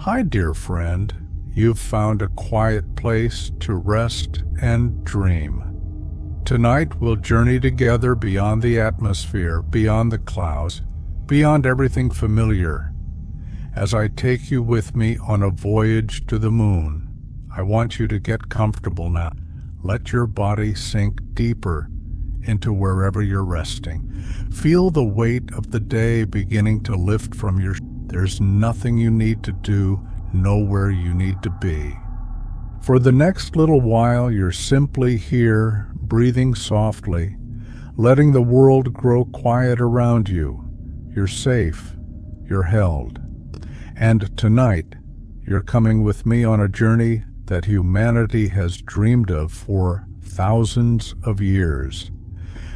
Hi, dear friend. You've found a quiet place to rest and dream. Tonight we'll journey together beyond the atmosphere, beyond the clouds, beyond everything familiar. As I take you with me on a voyage to the moon, I want you to get comfortable now. Let your body sink deeper into wherever you're resting. Feel the weight of the day beginning to lift from your shoulders. There's nothing you need to do, nowhere you need to be. For the next little while, you're simply here, breathing softly, letting the world grow quiet around you. You're safe, you're held. And tonight, you're coming with me on a journey that humanity has dreamed of for thousands of years.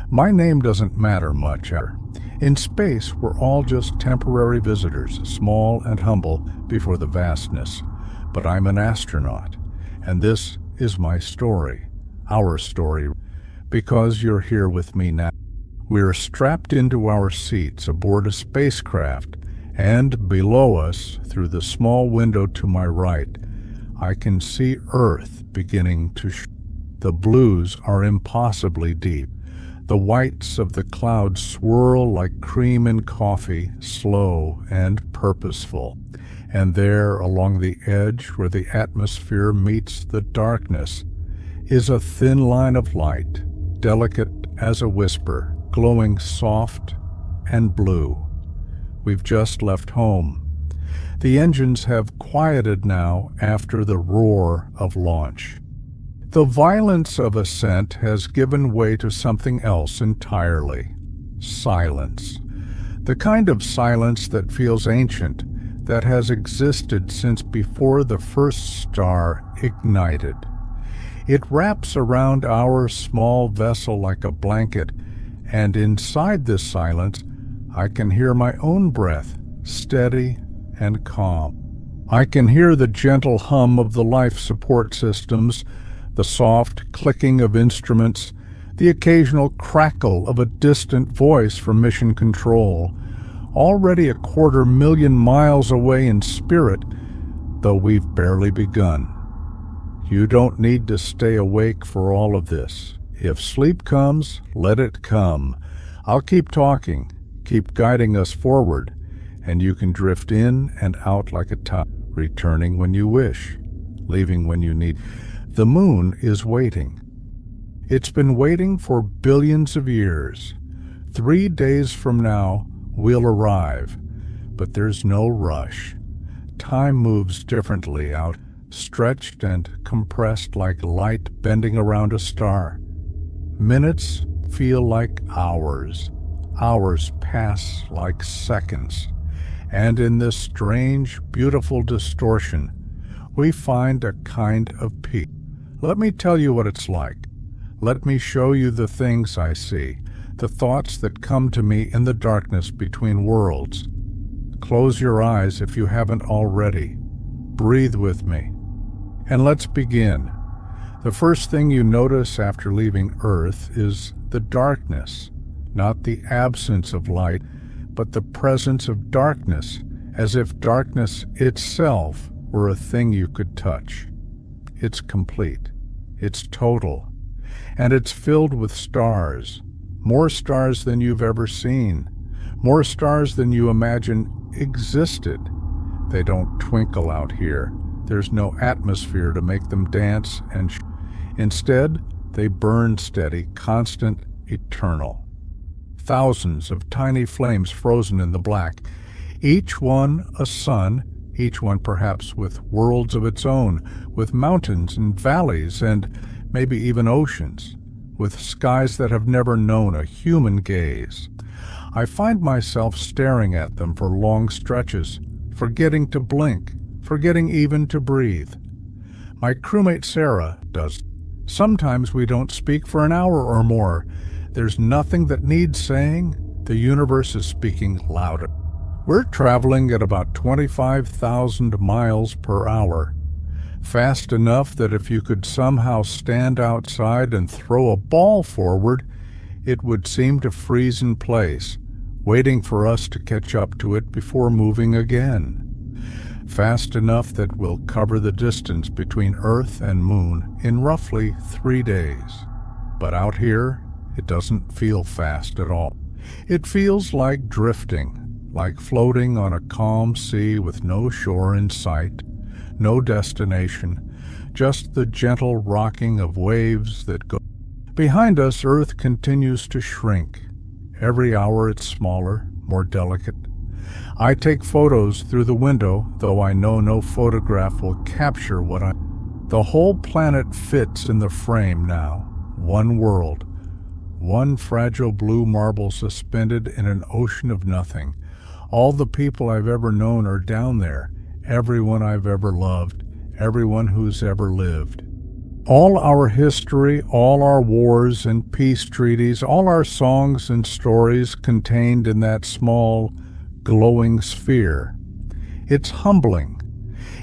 My name doesn't matter much. In space, we're all just temporary visitors, small and humble before the vastness. But I'm an astronaut, and this is my story, our story, because you're here with me now. We're strapped into our seats aboard a spacecraft, and below us, through the small window to my right, I can see Earth beginning to shine. The blues are impossibly deep. The whites of the clouds swirl like cream in coffee, slow and purposeful. And there, along the edge where the atmosphere meets the darkness, is a thin line of light, delicate as a whisper, glowing soft and blue. We've just left home. The engines have quieted now after the roar of launch. The violence of ascent has given way to something else entirely. Silence. The kind of silence that feels ancient, that has existed since before the first star ignited. It wraps around our small vessel like a blanket, and inside this silence, I can hear my own breath, steady and calm. I can hear the gentle hum of the life support systems, the soft clicking of instruments, the occasional crackle of a distant voice from mission control, already 250,000 miles away in spirit, though we've barely begun. You don't need to stay awake for all of this. If sleep comes, let it come. I'll keep talking, keep guiding us forward, and you can drift in and out like a tide, returning when you wish, leaving when you need. The moon is waiting. It's been waiting for billions of years. 3 days from now, we'll arrive. But there's no rush. Time moves differently out, stretched and compressed like light bending around a star. Minutes feel like hours. Hours pass like seconds. And in this strange, beautiful distortion, we find a kind of peace. Let me tell you what it's like. Let me show you the things I see, the thoughts that come to me in the darkness between worlds. Close your eyes if you haven't already. Breathe with me. And let's begin. The first thing you notice after leaving Earth is the darkness, not the absence of light, but the presence of darkness, as if darkness itself were a thing you could touch. It's complete. It's total. And it's filled with stars. More stars than you've ever seen. More stars than you imagine existed. They don't twinkle out here. There's no atmosphere to make them dance and instead, they burn steady, constant, eternal. Thousands of tiny flames frozen in the black, each one a sun, each one perhaps with worlds of its own, with mountains and valleys and maybe even oceans, with skies that have never known a human gaze. I find myself staring at them for long stretches, forgetting to blink, forgetting even to breathe. My crewmate Sarah does. Sometimes we don't speak for an hour or more. There's nothing that needs saying. The universe is speaking louder. We're traveling at about 25,000 miles per hour. Fast enough that if you could somehow stand outside and throw a ball forward, it would seem to freeze in place, waiting for us to catch up to it before moving again. fast enough that we'll cover the distance between Earth and Moon in roughly 3 days. But out here, it doesn't feel fast at all. It feels like drifting, like floating on a calm sea with no shore in sight, no destination, just the gentle rocking of waves that go. Behind us, Earth continues to shrink. Every hour it's smaller, more delicate. I take photos through the window, though I know no photograph will capture what I... The whole planet fits in the frame now. One world. One fragile blue marble suspended in an ocean of nothing. All the people I've ever known are down there. Everyone I've ever loved. Everyone who's ever lived. All our history, all our wars and peace treaties, all our songs and stories contained in that small, glowing sphere. It's humbling.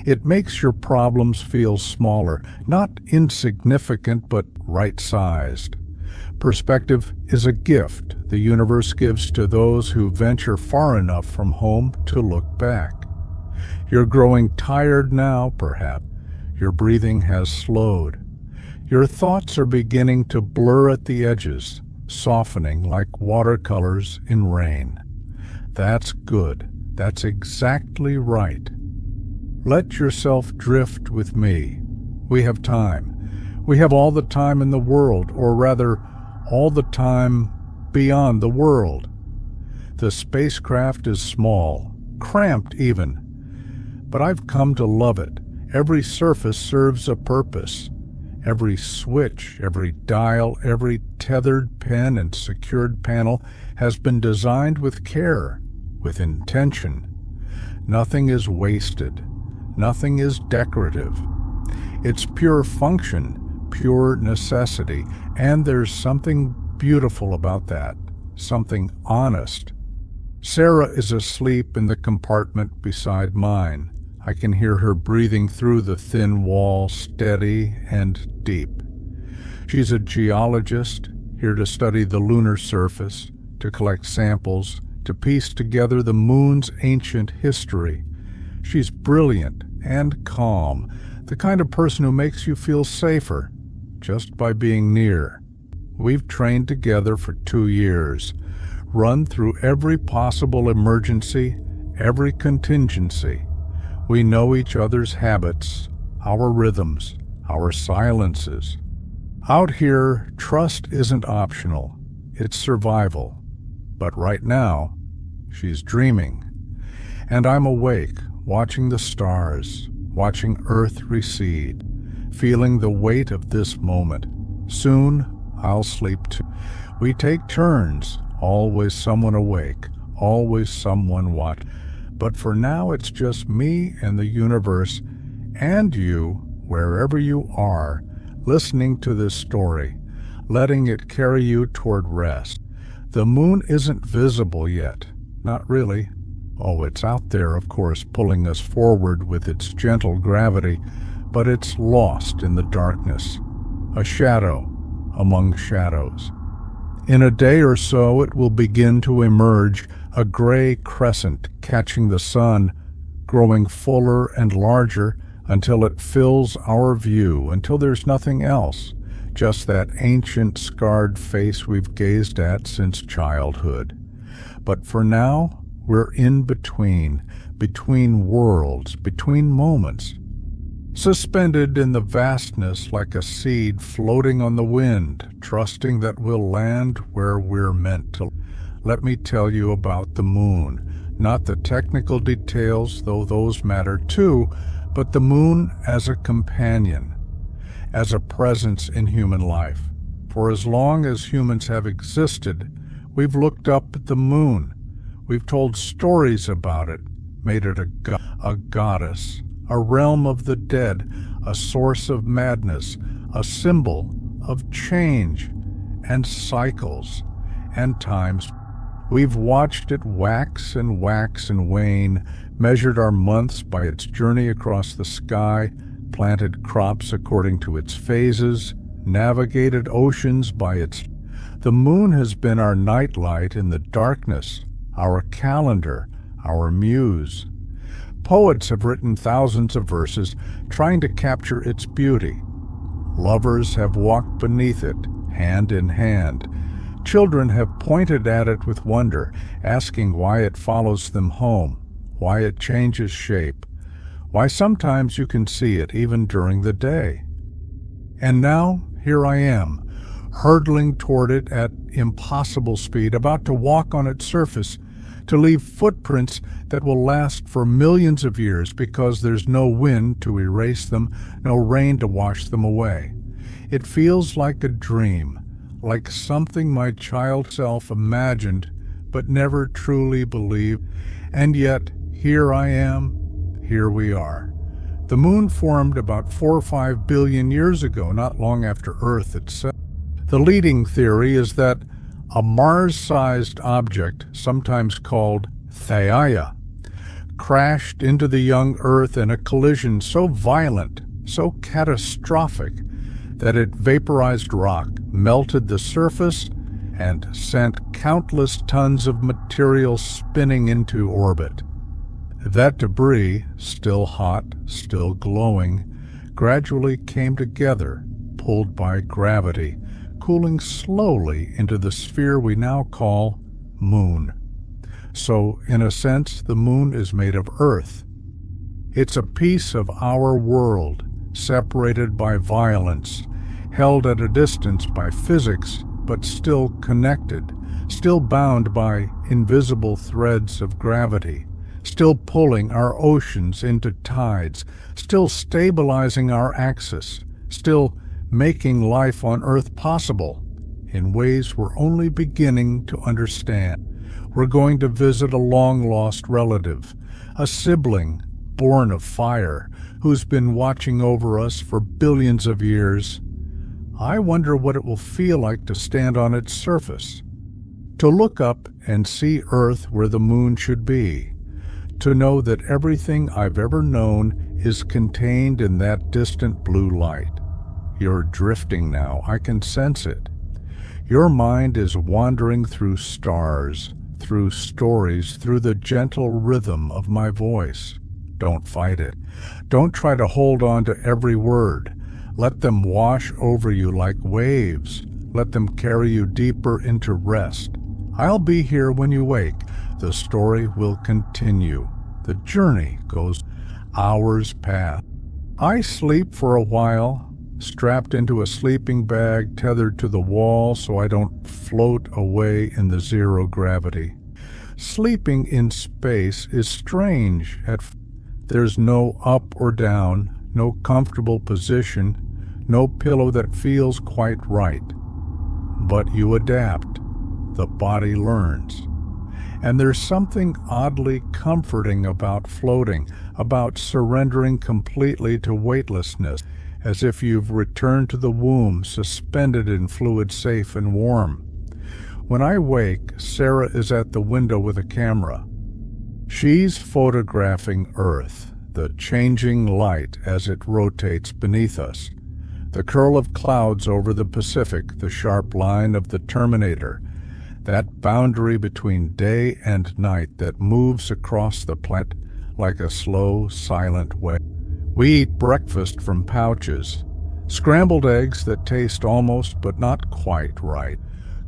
It makes your problems feel smaller, not insignificant, but right-sized. Perspective is a gift the universe gives to those who venture far enough from home to look back. You're growing tired now, perhaps. Your breathing has slowed. Your thoughts are beginning to blur at the edges, softening like watercolors in rain. That's good. That's exactly right. Let yourself drift with me. We have time. We have all the time in the world, or rather, all the time beyond the world. The spacecraft is small, cramped even, but I've come to love it. Every surface serves a purpose. Every switch, every dial, every tethered pin and secured panel has been designed with care, with intention. Nothing is wasted. Nothing is decorative. It's pure function, pure necessity, and there's something beautiful about that, something honest. Sarah is asleep in the compartment beside mine. I can hear her breathing through the thin wall, steady and deep. She's a geologist, here to study the lunar surface, to collect samples, to piece together the moon's ancient history. She's brilliant and calm, the kind of person who makes you feel safer just by being near. We've trained together for 2 years, run through every possible emergency, every contingency. We know each other's habits, our rhythms, our silences. Out here, trust isn't optional. It's survival. But right now, she's dreaming. And I'm awake, watching the stars, watching Earth recede, feeling the weight of this moment. Soon, I'll sleep too. We take turns, always someone awake, always someone watching. But for now, it's just me and the universe, and you, wherever you are, listening to this story, letting it carry you toward rest. The moon isn't visible yet. Not really. Oh, it's out there, of course, pulling us forward with its gentle gravity, but it's lost in the darkness. A shadow among shadows. In a day or so, it will begin to emerge, a gray crescent catching the sun, growing fuller and larger until it fills our view, until there's nothing else, just that ancient scarred face we've gazed at since childhood. But for now, we're in between worlds, between moments, suspended in the vastness like a seed floating on the wind, trusting that we'll land where we're meant to. Let me tell you about the moon, not the technical details, though those matter too, but the moon as a companion, as a presence in human life. For as long as humans have existed, we've looked up at the moon. We've told stories about it, made it a goddess, a realm of the dead, a source of madness, a symbol of change and cycles and times. We've watched it wax and wane, measured our months by its journey across the sky, planted crops according to its phases, navigated oceans by its... The moon has been our nightlight in the darkness, our calendar, our muse. Poets have written thousands of verses trying to capture its beauty. Lovers have walked beneath it, hand in hand. Children have pointed at it with wonder, asking why it follows them home, why it changes shape, why sometimes you can see it even during the day. And now, here I am, hurtling toward it at impossible speed, about to walk on its surface, to leave footprints that will last for millions of years because there's no wind to erase them, no rain to wash them away. It feels like a dream, like something my child self imagined but never truly believed. And yet, here I am, here we are. The moon formed about 4 or 5 billion years ago, not long after Earth itself. The leading theory is that a Mars-sized object, sometimes called Theia, crashed into the young Earth in a collision so violent, so catastrophic, that it vaporized rock, melted the surface, and sent countless tons of material spinning into orbit. That debris, still hot, still glowing, gradually came together, pulled by gravity, cooling slowly into the sphere we now call Moon. So, in a sense, the Moon is made of Earth. It's a piece of our world, separated by violence, held at a distance by physics, but still connected, still bound by invisible threads of gravity, still pulling our oceans into tides, still stabilizing our axis, still making life on Earth possible in ways we're only beginning to understand. We're going to visit a long-lost relative, a sibling born of fire, who's been watching over us for billions of years. I wonder what it will feel like to stand on its surface, to look up and see Earth where the moon should be, to know that everything I've ever known is contained in that distant blue light. You're drifting now, I can sense it. Your mind is wandering through stars, through stories, through the gentle rhythm of my voice. Don't fight it. Don't try to hold on to every word. Let them wash over you like waves. Let them carry you deeper into rest. I'll be here when you wake. The story will continue. The journey goes. Hours pass. I sleep for a while, strapped into a sleeping bag tethered to the wall so I don't float away in the zero gravity. Sleeping in space is strange. There's no up or down, no comfortable position, no pillow that feels quite right. But you adapt. The body learns. And there's something oddly comforting about floating, about surrendering completely to weightlessness, as if you've returned to the womb, suspended in fluid safe and warm. When I wake, Sarah is at the window with a camera. She's photographing Earth, the changing light as it rotates beneath us, the curl of clouds over the Pacific, the sharp line of the Terminator, that boundary between day and night that moves across the planet like a slow, silent wave. We eat breakfast from pouches, scrambled eggs that taste almost but not quite right,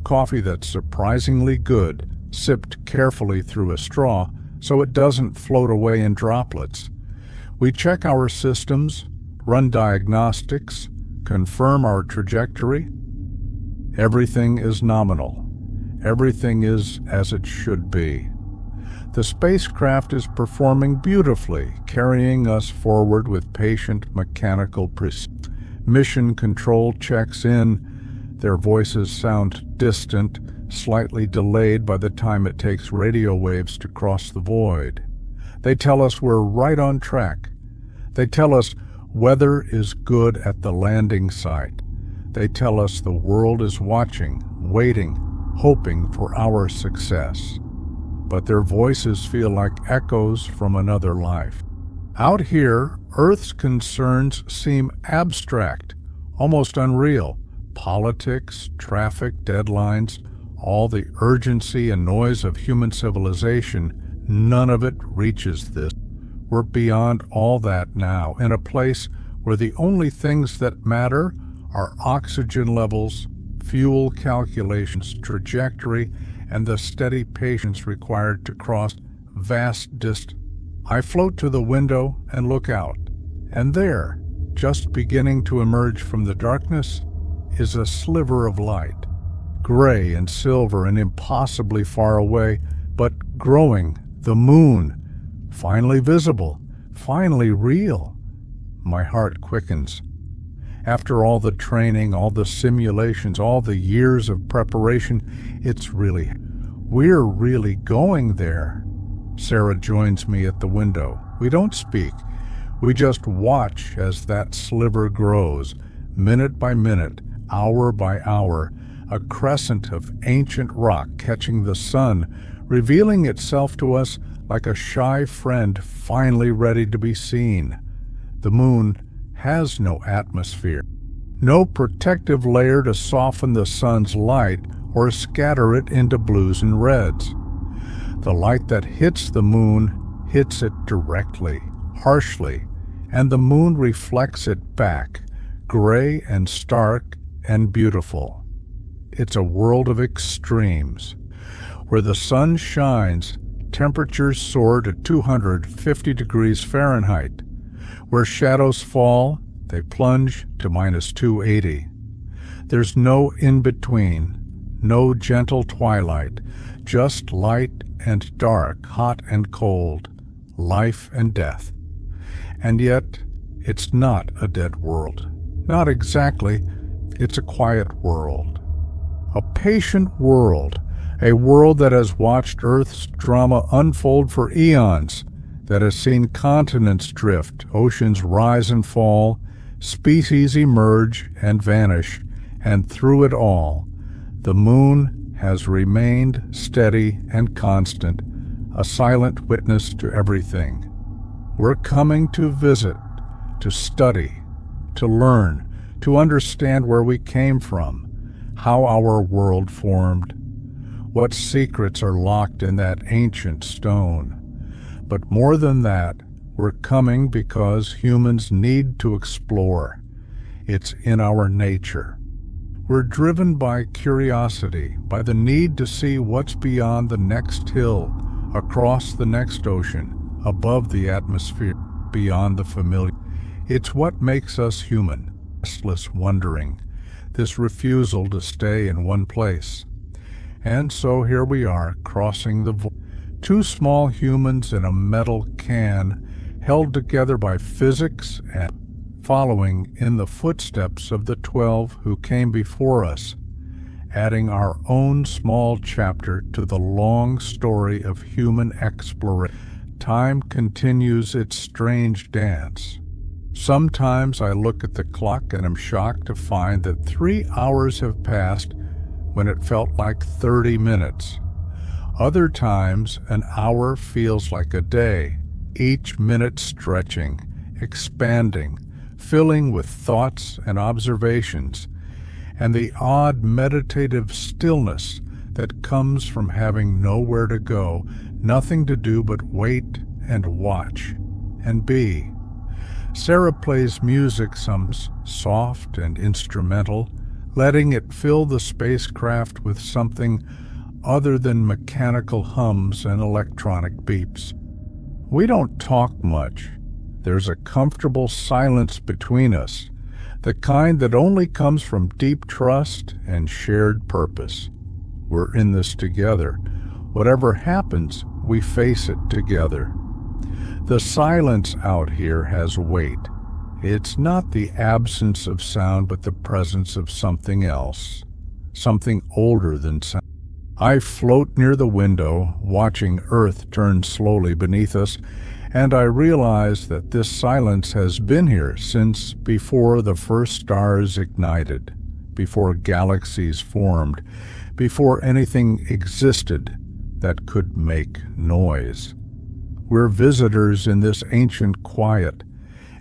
coffee that's surprisingly good, sipped carefully through a straw so it doesn't float away in droplets. We check our systems, run diagnostics, confirm our trajectory. Everything is nominal. Everything is as it should be. The spacecraft is performing beautifully, carrying us forward with patient mechanical precision. Mission control checks in. Their voices sound distant, slightly delayed by the time it takes radio waves to cross the void. They tell us we're right on track. They tell us weather is good at the landing site. They tell us the world is watching, waiting, hoping for our success. But their voices feel like echoes from another life. Out here, Earth's concerns seem abstract, almost unreal. Politics, traffic, deadlines, all the urgency and noise of human civilization, none of it reaches this. We're beyond all that now, in a place where the only things that matter are oxygen levels, fuel calculations, trajectory, and the steady patience required to cross vast distances. I float to the window and look out, and there, just beginning to emerge from the darkness, is a sliver of light, gray and silver and impossibly far away, but growing, the moon, finally visible, finally real. My heart quickens. After all the training, all the simulations, all the years of preparation, we're really going there. Sarah joins me at the window. We don't speak. We just watch as that sliver grows, minute by minute, hour by hour, a crescent of ancient rock catching the sun, revealing itself to us like a shy friend finally ready to be seen. The moon has no atmosphere, no protective layer to soften the sun's light or scatter it into blues and reds. The light that hits the moon hits it directly, harshly, and the moon reflects it back, gray and stark and beautiful. It's a world of extremes. Where the sun shines, temperatures soar to 250 degrees Fahrenheit. Where shadows fall, they plunge to minus 280. There's no in-between, no gentle twilight, just light and dark, hot and cold, life and death. And yet, it's not a dead world. Not exactly. It's a quiet world. A patient world. A world that has watched Earth's drama unfold for eons, that has seen continents drift, oceans rise and fall, species emerge and vanish, and through it all, the moon has remained steady and constant, a silent witness to everything. We're coming to visit, to study, to learn, to understand where we came from, how our world formed, what secrets are locked in that ancient stone. But more than that, we're coming because humans need to explore. It's in our nature. We're driven by curiosity, by the need to see what's beyond the next hill, across the next ocean, above the atmosphere, beyond the familiar. It's what makes us human, restless wondering, this refusal to stay in one place. And so here we are, crossing the void. Two small humans in a metal can, held together by physics and following in the footsteps of the 12 who came before us, adding our own small chapter to the long story of human exploration. Time continues its strange dance. Sometimes I look at the clock and am shocked to find that 3 hours have passed when it felt like 30 minutes. Other times, an hour feels like a day, each minute stretching, expanding, filling with thoughts and observations, and the odd meditative stillness that comes from having nowhere to go, nothing to do but wait and watch and be. Sarah plays music, some soft and instrumental, letting it fill the spacecraft with something other than mechanical hums and electronic beeps. We don't talk much. There's a comfortable silence between us, the kind that only comes from deep trust and shared purpose. We're in this together. Whatever happens, we face it together. The silence out here has weight. It's not the absence of sound, but the presence of something else, something older than sound. I float near the window, watching Earth turn slowly beneath us, and I realize that this silence has been here since before the first stars ignited, before galaxies formed, before anything existed that could make noise. We're visitors in this ancient quiet,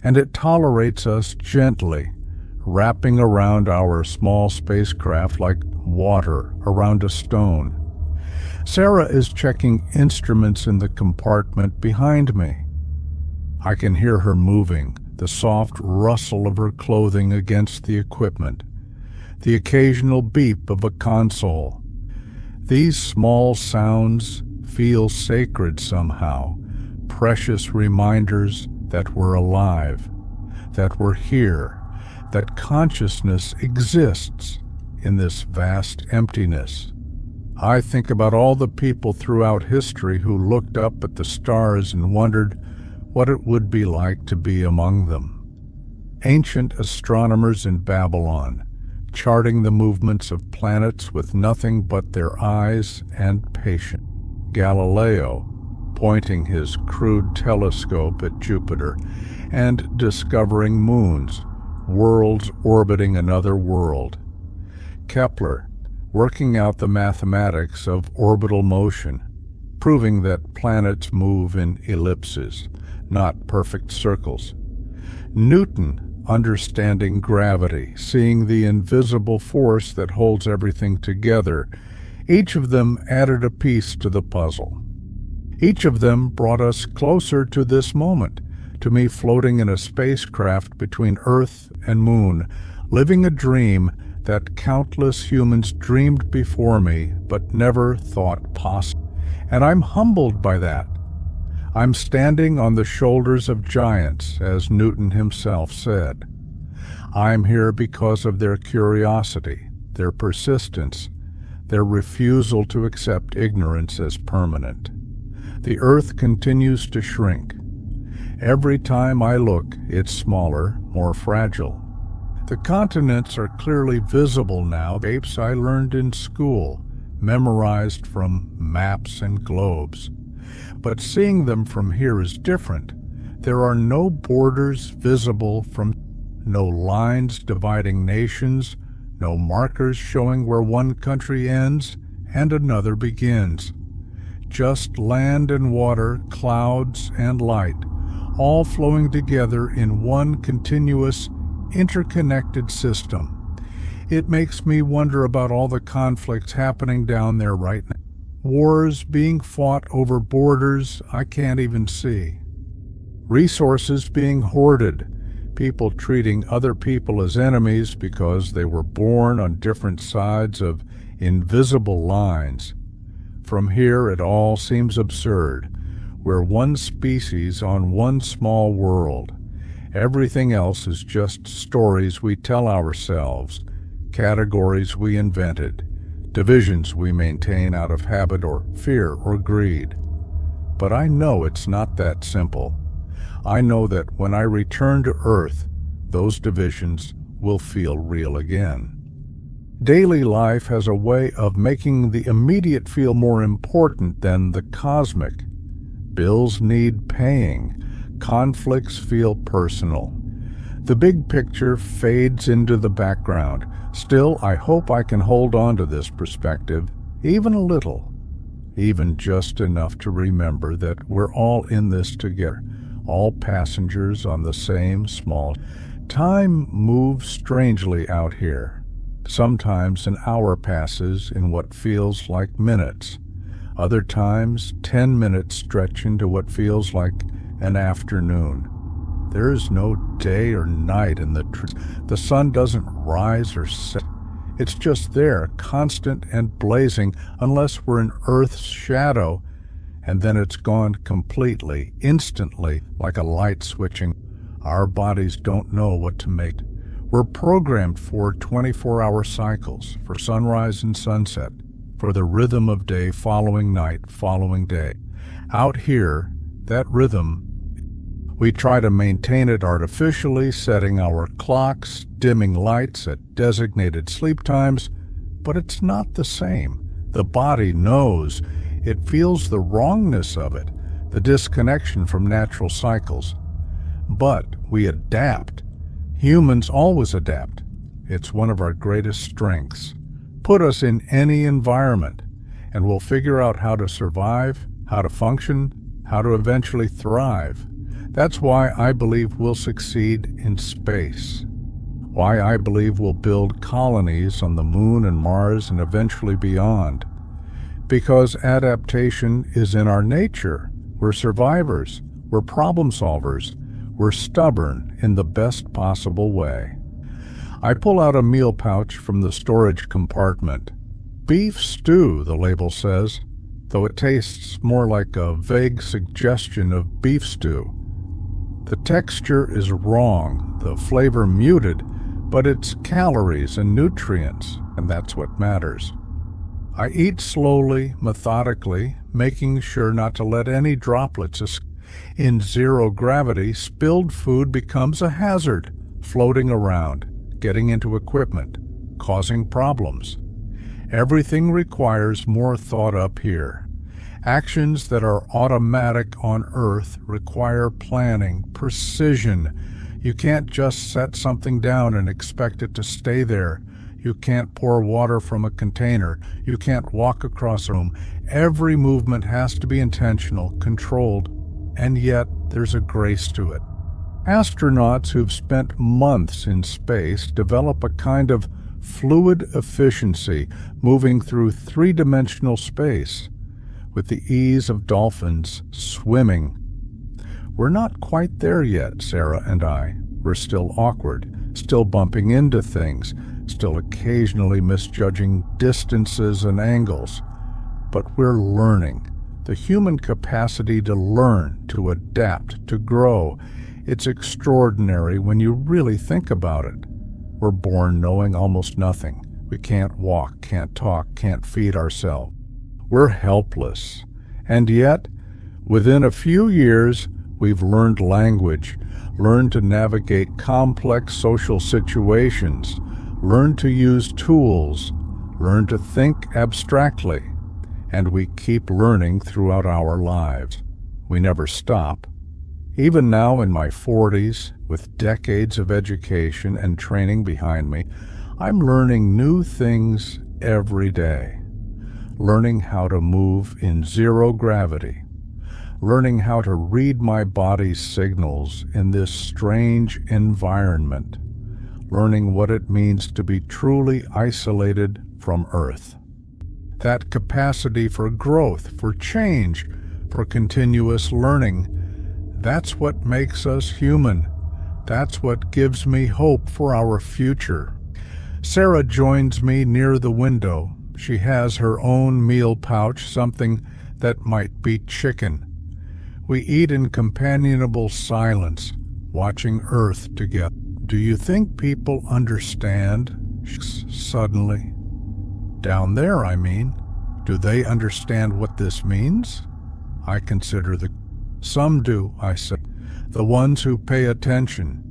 and it tolerates us gently, wrapping around our small spacecraft like water around a stone. Sarah is checking instruments in the compartment behind me. I can hear her moving, the soft rustle of her clothing against the equipment, the occasional beep of a console. These small sounds feel sacred somehow, precious reminders that we're alive, that we're here, that consciousness exists in this vast emptiness. I think about all the people throughout history who looked up at the stars and wondered what it would be like to be among them. Ancient astronomers in Babylon, charting the movements of planets with nothing but their eyes and patience. Galileo, pointing his crude telescope at Jupiter and discovering moons, worlds orbiting another world. Kepler, working out the mathematics of orbital motion, proving that planets move in ellipses, not perfect circles. Newton, understanding gravity, seeing the invisible force that holds everything together. Each of them added a piece to the puzzle. Each of them brought us closer to this moment, to me floating in a spacecraft between Earth and Moon, living a dream that countless humans dreamed before me but never thought possible. And I'm humbled by that. I'm standing on the shoulders of giants, as Newton himself said. I'm here because of their curiosity, their persistence, their refusal to accept ignorance as permanent. The Earth continues to shrink. Every time I look, it's smaller, more fragile. The continents are clearly visible now, shapes I learned in school, memorized from maps and globes. But seeing them from here is different. There are no borders visible no lines dividing nations, no markers showing where one country ends and another begins. Just land and water, clouds and light, all flowing together in one continuous, interconnected system. It makes me wonder about all the conflicts happening down there right now. Wars being fought over borders I can't even see. Resources being hoarded. People treating other people as enemies because they were born on different sides of invisible lines. From here it all seems absurd. We're one species on one small world. Everything else is just stories we tell ourselves, categories we invented, divisions we maintain out of habit or fear or greed. But I know it's not that simple. I know that when I return to Earth, those divisions will feel real again. Daily life has a way of making the immediate feel more important than the cosmic. Bills need paying. Conflicts feel personal. The big picture fades into the background. Still, I hope I can hold on to this perspective, even a little, even just enough to remember that we're all in this together, all passengers on the same small. Time moves strangely out here. Sometimes an hour passes in what feels like minutes. Other times, 10 minutes stretch into what feels like an afternoon. There is no day or night in the sun doesn't rise or set. It's just there, constant and blazing, unless we're in Earth's shadow, and then it's gone completely, instantly, like a light switching. Our bodies don't know what to make. We're programmed for 24-hour cycles, for sunrise and sunset, for the rhythm of day following night following day. Out here, that rhythm, we try to maintain it artificially, setting our clocks, dimming lights at designated sleep times, but it's not the same. The body knows. It feels the wrongness of it, the disconnection from natural cycles. But we adapt. Humans always adapt. It's one of our greatest strengths. Put us in any environment, and we'll figure out how to survive, how to function, how to eventually thrive. That's why I believe we'll succeed in space. Why I believe we'll build colonies on the Moon and Mars and eventually beyond. Because adaptation is in our nature. We're survivors. We're problem solvers. We're stubborn in the best possible way. I pull out a meal pouch from the storage compartment. Beef stew, the label says, though it tastes more like a vague suggestion of beef stew. The texture is wrong, the flavor muted, but it's calories and nutrients, and that's what matters. I eat slowly, methodically, making sure not to let any droplets escape. In zero gravity, spilled food becomes a hazard, floating around, getting into equipment, causing problems. Everything requires more thought up here. Actions that are automatic on Earth require planning, precision. You can't just set something down and expect it to stay there. You can't pour water from a container. You can't walk across a room. Every movement has to be intentional, controlled, and yet there's a grace to it. Astronauts who've spent months in space develop a kind of fluid efficiency, moving through three-dimensional space, with the ease of dolphins swimming. We're not quite there yet, Sarah and I. We're still awkward, still bumping into things, still occasionally misjudging distances and angles. But we're learning. The human capacity to learn, to adapt, to grow, it's extraordinary when you really think about it. We're born knowing almost nothing. We can't walk, can't talk, can't feed ourselves. We're helpless. And yet, within a few years, we've learned language, learned to navigate complex social situations, learned to use tools, learned to think abstractly. And we keep learning throughout our lives. We never stop. Even now in my 40s, with decades of education and training behind me, I'm learning new things every day. Learning how to move in zero gravity. Learning how to read my body's signals in this strange environment. Learning what it means to be truly isolated from Earth. That capacity for growth, for change, for continuous learning, that's what makes us human. That's what gives me hope for our future. Sarah joins me near the window. She has her own meal pouch, something that might be chicken. We eat in companionable silence, watching Earth together. Do you think people understand? Suddenly. Down there, I mean. Do they understand what this means? I consider Some do, I said. The ones who pay attention.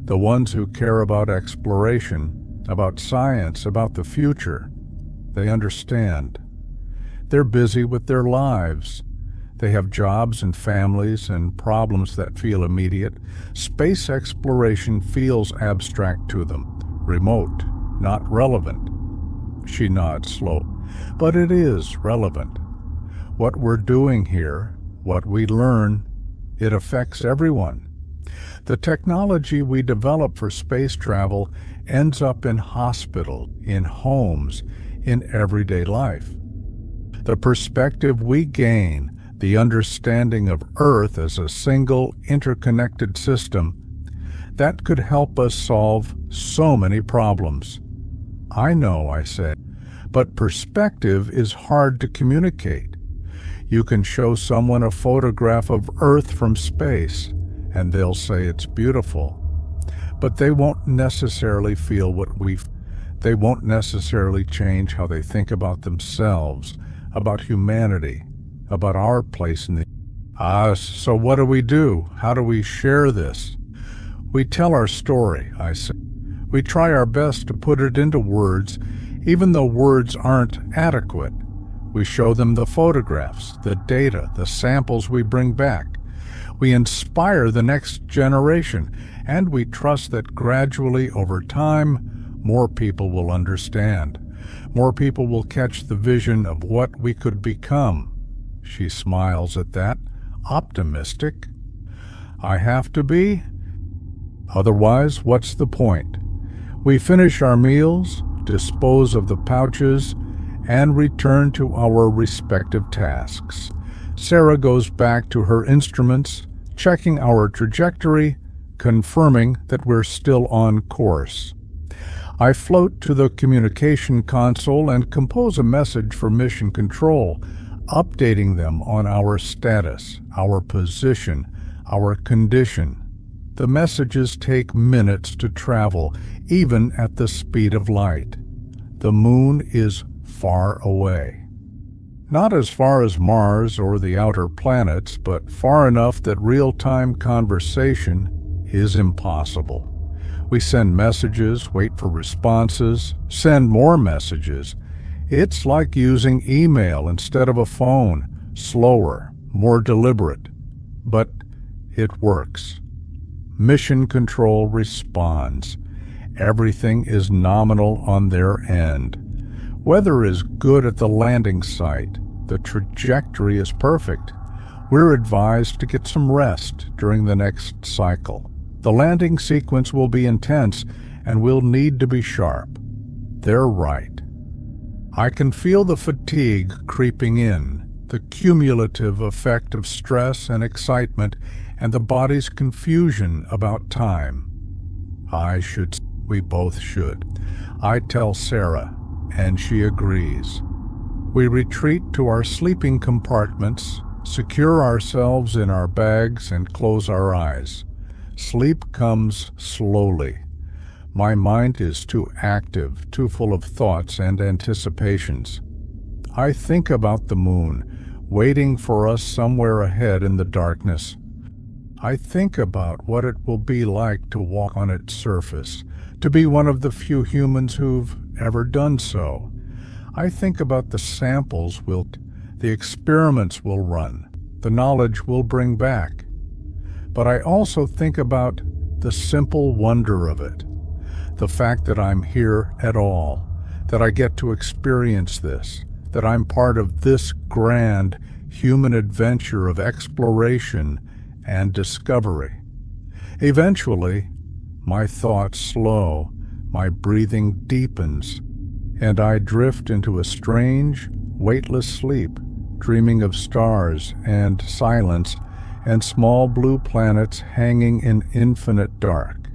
The ones who care about exploration, about science, about the future. They understand. They're busy with their lives. They have jobs and families and problems that feel immediate. Space exploration feels abstract to them, remote, not relevant. She nods slowly. But it is relevant. What we're doing here, what we learn, it affects everyone. The technology we develop for space travel ends up in hospitals, in homes, in everyday life. The perspective we gain, the understanding of Earth as a single interconnected system, that could help us solve so many problems. I know, I said, but perspective is hard to communicate. You can show someone a photograph of Earth from space, and they'll say it's beautiful. But they won't necessarily feel what we feel. They won't necessarily change how they think about themselves, about humanity, about our place in the... So what do? How do we share this? We tell our story, I said. We try our best to put it into words, even though words aren't adequate. We show them the photographs, the data, the samples we bring back. We inspire the next generation, and we trust that gradually, over time, more people will understand. More people will catch the vision of what we could become. She smiles at that, optimistic. I have to be? Otherwise, what's the point? We finish our meals, dispose of the pouches, and return to our respective tasks. Sarah goes back to her instruments, checking our trajectory, confirming that we're still on course. I float to the communication console and compose a message for Mission Control, updating them on our status, our position, our condition. The messages take minutes to travel, even at the speed of light. The moon is far away. Not as far as Mars or the outer planets, but far enough that real-time conversation is impossible. We send messages, wait for responses, send more messages. It's like using email instead of a phone, slower, more deliberate. But it works. Mission Control responds. Everything is nominal on their end. Weather is good at the landing site. The trajectory is perfect. We're advised to get some rest during the next cycle. The landing sequence will be intense, and we'll need to be sharp. They're right. I can feel the fatigue creeping in, the cumulative effect of stress and excitement, and the body's confusion about time. We both should. I tell Sarah, and she agrees. We retreat to our sleeping compartments, secure ourselves in our bags, and close our eyes. Sleep comes slowly. My mind is too active, too full of thoughts and anticipations. I think about the moon, waiting for us somewhere ahead in the darkness. I think about what it will be like to walk on its surface, to be one of the few humans who've ever done so. I think about the samples the experiments we'll run, the knowledge we'll bring back. But I also think about the simple wonder of it, the fact that I'm here at all, that I get to experience this, that I'm part of this grand human adventure of exploration and discovery. Eventually, my thoughts slow, my breathing deepens, and I drift into a strange, weightless sleep, dreaming of stars and silence and small blue planets hanging in infinite dark.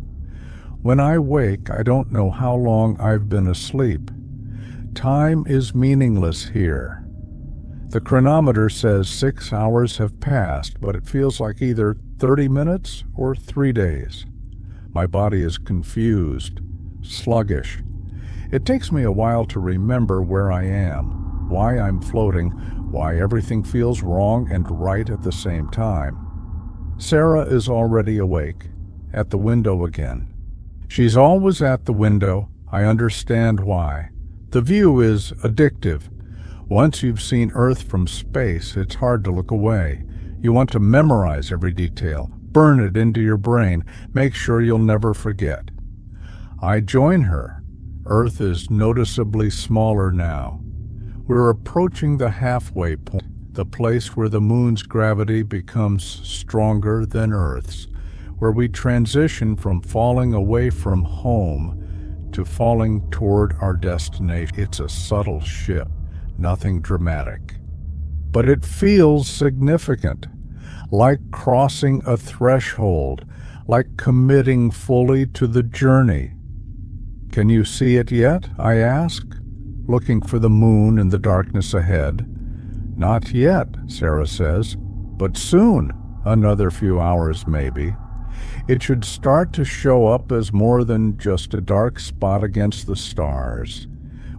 When I wake, I don't know how long I've been asleep. Time is meaningless here. The chronometer says 6 hours have passed, but it feels like either 30 minutes or 3 days. My body is confused, sluggish. It takes me a while to remember where I am, why I'm floating, why everything feels wrong and right at the same time. Sarah is already awake, at the window again. She's always at the window. I understand why. The view is addictive. Once you've seen Earth from space, it's hard to look away. You want to memorize every detail, burn it into your brain, make sure you'll never forget. I join her. Earth is noticeably smaller now. We're approaching the halfway point, the place where the moon's gravity becomes stronger than Earth's, where we transition from falling away from home to falling toward our destination. It's a subtle shift, nothing dramatic. But it feels significant, like crossing a threshold, like committing fully to the journey. Can you see it yet? I ask, looking for the moon in the darkness ahead. Not yet, Sarah says, but soon, another few hours maybe. It should start to show up as more than just a dark spot against the stars.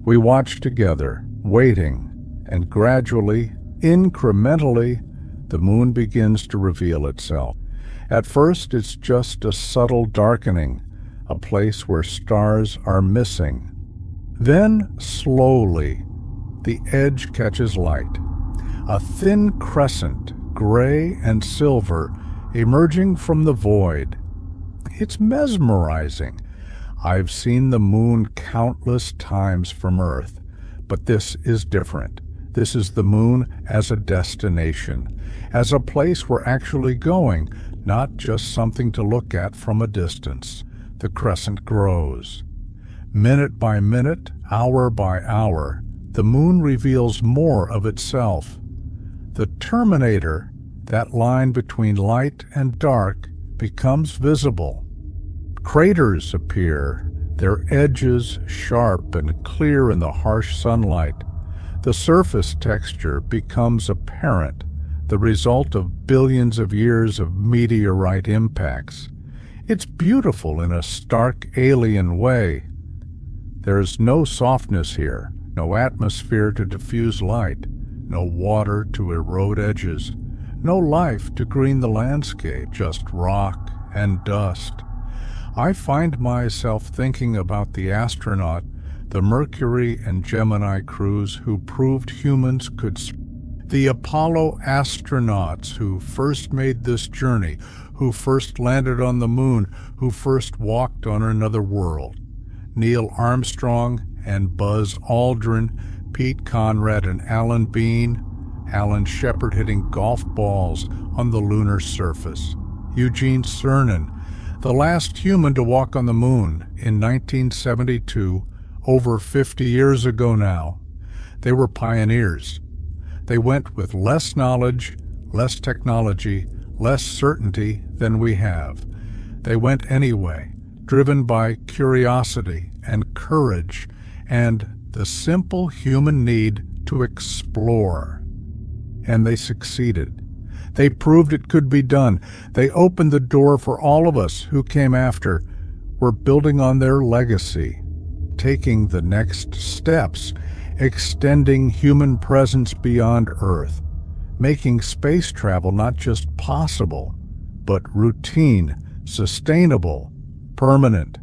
We watch together, waiting, and gradually, incrementally, the moon begins to reveal itself. At first, it's just a subtle darkening, a place where stars are missing. Then, slowly, the edge catches light. A thin crescent, gray and silver, emerging from the void. It's mesmerizing. I've seen the moon countless times from Earth, but this is different. This is the moon as a destination, as a place we're actually going, not just something to look at from a distance. The crescent grows. Minute by minute, hour by hour, the moon reveals more of itself. The terminator, that line between light and dark becomes visible. Craters appear, their edges sharp and clear in the harsh sunlight. The surface texture becomes apparent, the result of billions of years of meteorite impacts. It's beautiful in a stark alien way. There is no softness here, no atmosphere to diffuse light, no water to erode edges, no life to green the landscape, just rock and dust. I find myself thinking about the astronaut, the Mercury and Gemini crews who proved humans could. The Apollo astronauts who first made this journey, who first landed on the moon, who first walked on another world. Neil Armstrong and Buzz Aldrin, Pete Conrad and Alan Bean, Alan Shepard hitting golf balls on the lunar surface. Eugene Cernan, the last human to walk on the moon in 1972, over 50 years ago now. They were pioneers. They went with less knowledge, less technology, less certainty than we have. They went anyway, driven by curiosity and courage and the simple human need to explore. And they succeeded. They proved it could be done. They opened the door for all of us who came after. We're building on their legacy, taking the next steps, extending human presence beyond Earth, making space travel not just possible, but routine, sustainable, permanent.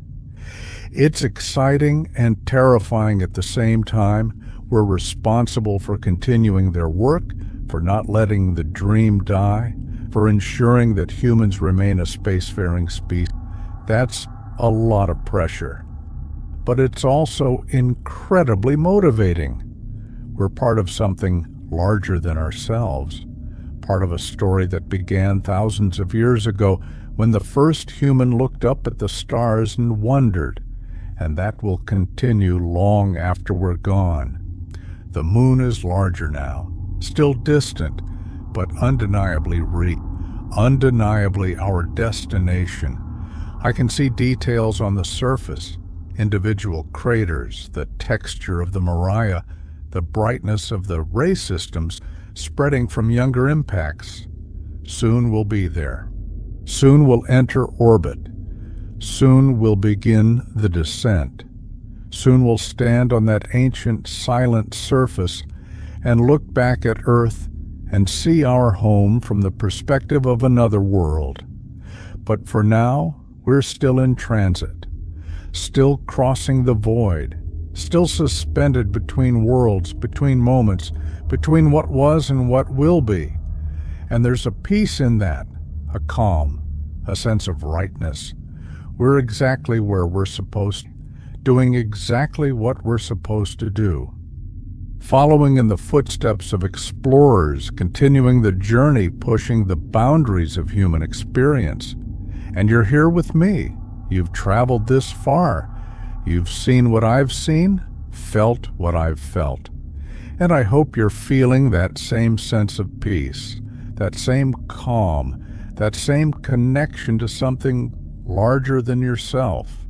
It's exciting and terrifying at the same time. We're responsible for continuing their work, for not letting the dream die, for ensuring that humans remain a spacefaring species. That's a lot of pressure. But it's also incredibly motivating. We're part of something larger than ourselves, part of a story that began thousands of years ago when the first human looked up at the stars and wondered, and that will continue long after we're gone. The moon is larger now, still distant, but undeniably undeniably our destination. I can see details on the surface, individual craters, the texture of the Moriah, the brightness of the ray systems spreading from younger impacts. Soon we'll be there. Soon we'll enter orbit. Soon we'll begin the descent. Soon we'll stand on that ancient, silent surface and look back at Earth and see our home from the perspective of another world. But for now, we're still in transit, still crossing the void, still suspended between worlds, between moments, between what was and what will be. And there's a peace in that, a calm, a sense of rightness. We're exactly where we're supposed, doing exactly what we're supposed to do. Following in the footsteps of explorers, continuing the journey, pushing the boundaries of human experience. And you're here with me. You've traveled this far. You've seen what I've seen, felt what I've felt. And I hope you're feeling that same sense of peace, that same calm, that same connection to something larger than yourself.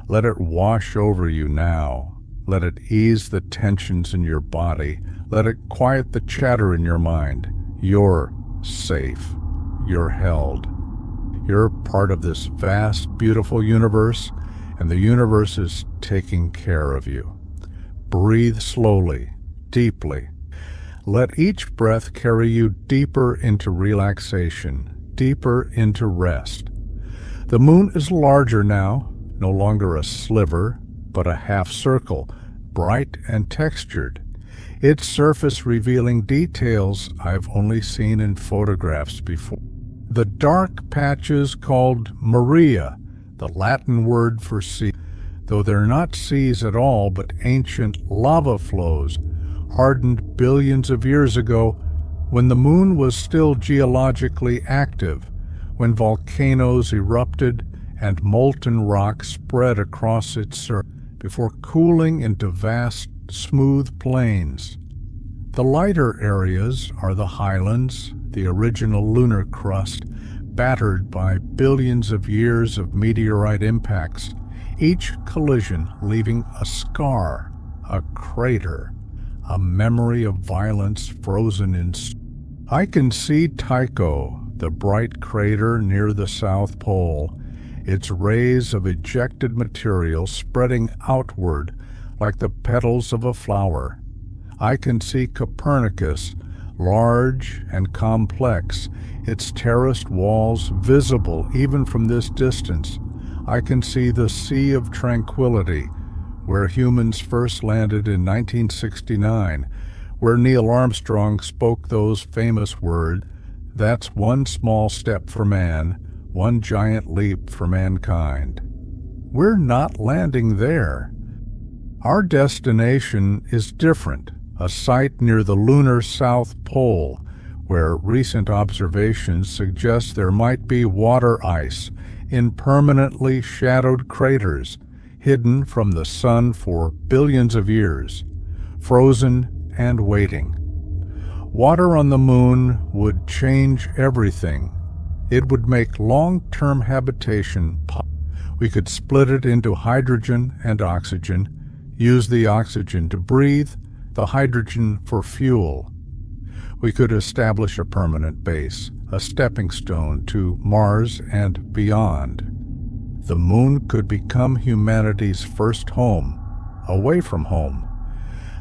Let it wash over you now. Let it ease the tensions in your body. Let it quiet the chatter in your mind. You're safe. You're held. You're part of this vast, beautiful universe, and the universe is taking care of you. Breathe slowly, deeply. Let each breath carry you deeper into relaxation, deeper into rest. The moon is larger now, no longer a sliver, but a half circle, bright and textured, its surface revealing details I've only seen in photographs before. The dark patches called Maria, the Latin word for sea, though they're not seas at all but ancient lava flows, hardened billions of years ago when the moon was still geologically active, when volcanoes erupted and molten rock spread across its surface before cooling into vast, smooth plains. The lighter areas are the highlands the original lunar crust, battered by billions of years of meteorite impacts, each collision leaving a scar, a crater, a memory of violence frozen in stone. I can see Tycho, the bright crater near the South Pole, its rays of ejected material spreading outward like the petals of a flower. I can see Copernicus, large and complex, its terraced walls visible even from this distance. I can see the Sea of Tranquility, where humans first landed in 1969, where Neil Armstrong spoke those famous words, "That's one small step for man, one giant leap for mankind." We're not landing there. Our destination is different, a site near the lunar South Pole, where recent observations suggest there might be water ice in permanently shadowed craters, hidden from the sun for billions of years, frozen and waiting. Water on the moon would change everything. It would make long-term habitation possible. We could split it into hydrogen and oxygen, use the oxygen to breathe, the hydrogen for fuel. We could establish a permanent base, a stepping stone to Mars and beyond. The moon could become humanity's first home, away from home.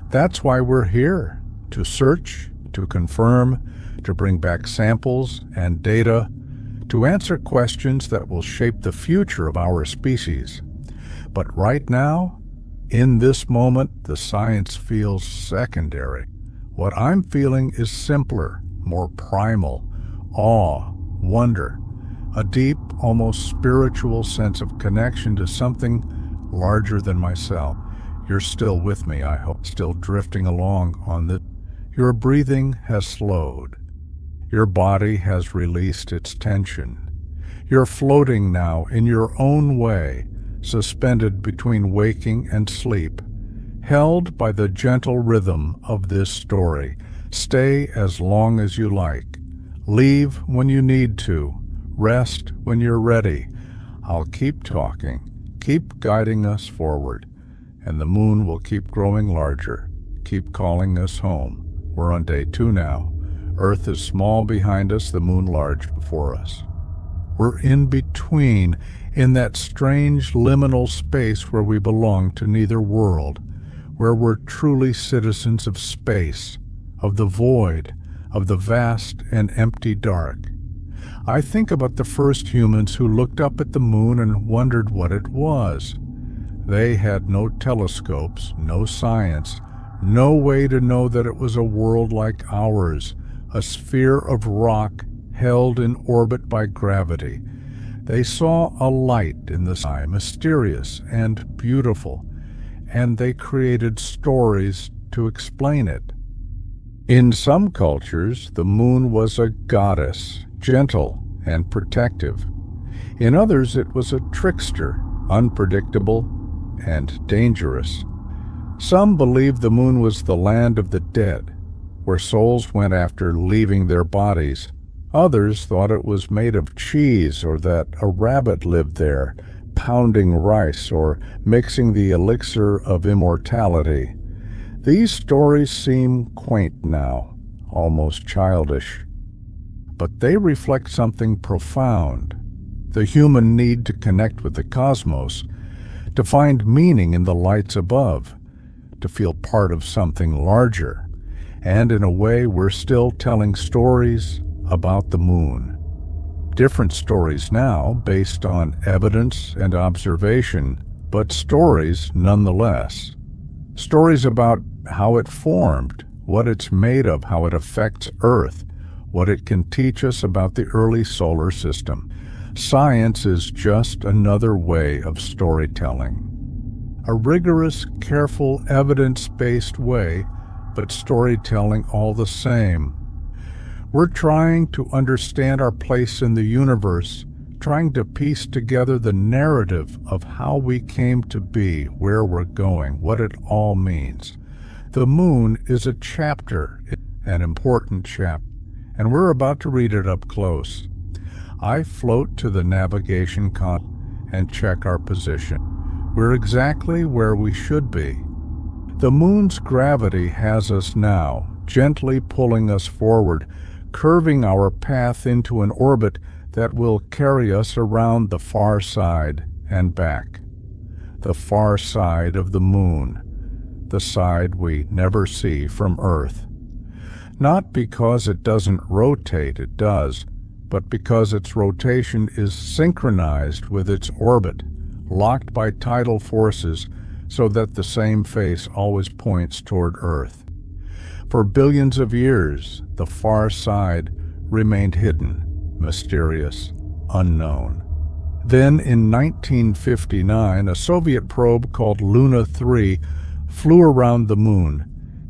That's why we're here, to search, to confirm, to bring back samples and data, to answer questions that will shape the future of our species. But right now, in this moment, the science feels secondary. What I'm feeling is simpler, more primal, awe, wonder, a deep, almost spiritual sense of connection to something larger than myself. You're still with me, I hope, still drifting along on this. Your breathing has slowed. Your body has released its tension. You're floating now in your own way, suspended between waking and sleep, held by the gentle rhythm of this story. Stay as long as you like. Leave when you need to. Rest when you're ready. I'll keep talking, keep guiding us forward, and the moon will keep growing larger, keep calling us home. We're on day 2 now. Earth is small behind us, the moon large before us. We're in between, in that strange liminal space where we belong to neither world, where we're truly citizens of space, of the void, of the vast and empty dark. I think about the first humans who looked up at the moon and wondered what it was. They had no telescopes, no science, no way to know that it was a world like ours, a sphere of rock held in orbit by gravity. They saw a light in the sky, mysterious and beautiful, and they created stories to explain it. In some cultures, the moon was a goddess, gentle and protective. In others, it was a trickster, unpredictable and dangerous. Some believed the moon was the land of the dead, where souls went after leaving their bodies. Others thought it was made of cheese, or that a rabbit lived there, pounding rice or mixing the elixir of immortality. These stories seem quaint now, almost childish. But they reflect something profound, the human need to connect with the cosmos, to find meaning in the lights above, to feel part of something larger. And in a way, we're still telling stories about the moon. Different stories now, based on evidence and observation, but stories nonetheless. Stories about how it formed, what it's made of, how it affects Earth, what it can teach us about the early solar system. Science is just another way of storytelling. A rigorous, careful, evidence-based way, but storytelling all the same. We're trying to understand our place in the universe, trying to piece together the narrative of how we came to be, where we're going, what it all means. The moon is a chapter, an important chapter, and we're about to read it up close. I float to the navigation con and check our position. We're exactly where we should be. The moon's gravity has us now, gently pulling us forward, curving our path into an orbit that will carry us around the far side and back. The far side of the moon, the side we never see from Earth. Not because it doesn't rotate, it does, but because its rotation is synchronized with its orbit, locked by tidal forces so that the same face always points toward Earth. For billions of years, the far side remained hidden, mysterious, unknown. Then in 1959, a Soviet probe called Luna 3 flew around the moon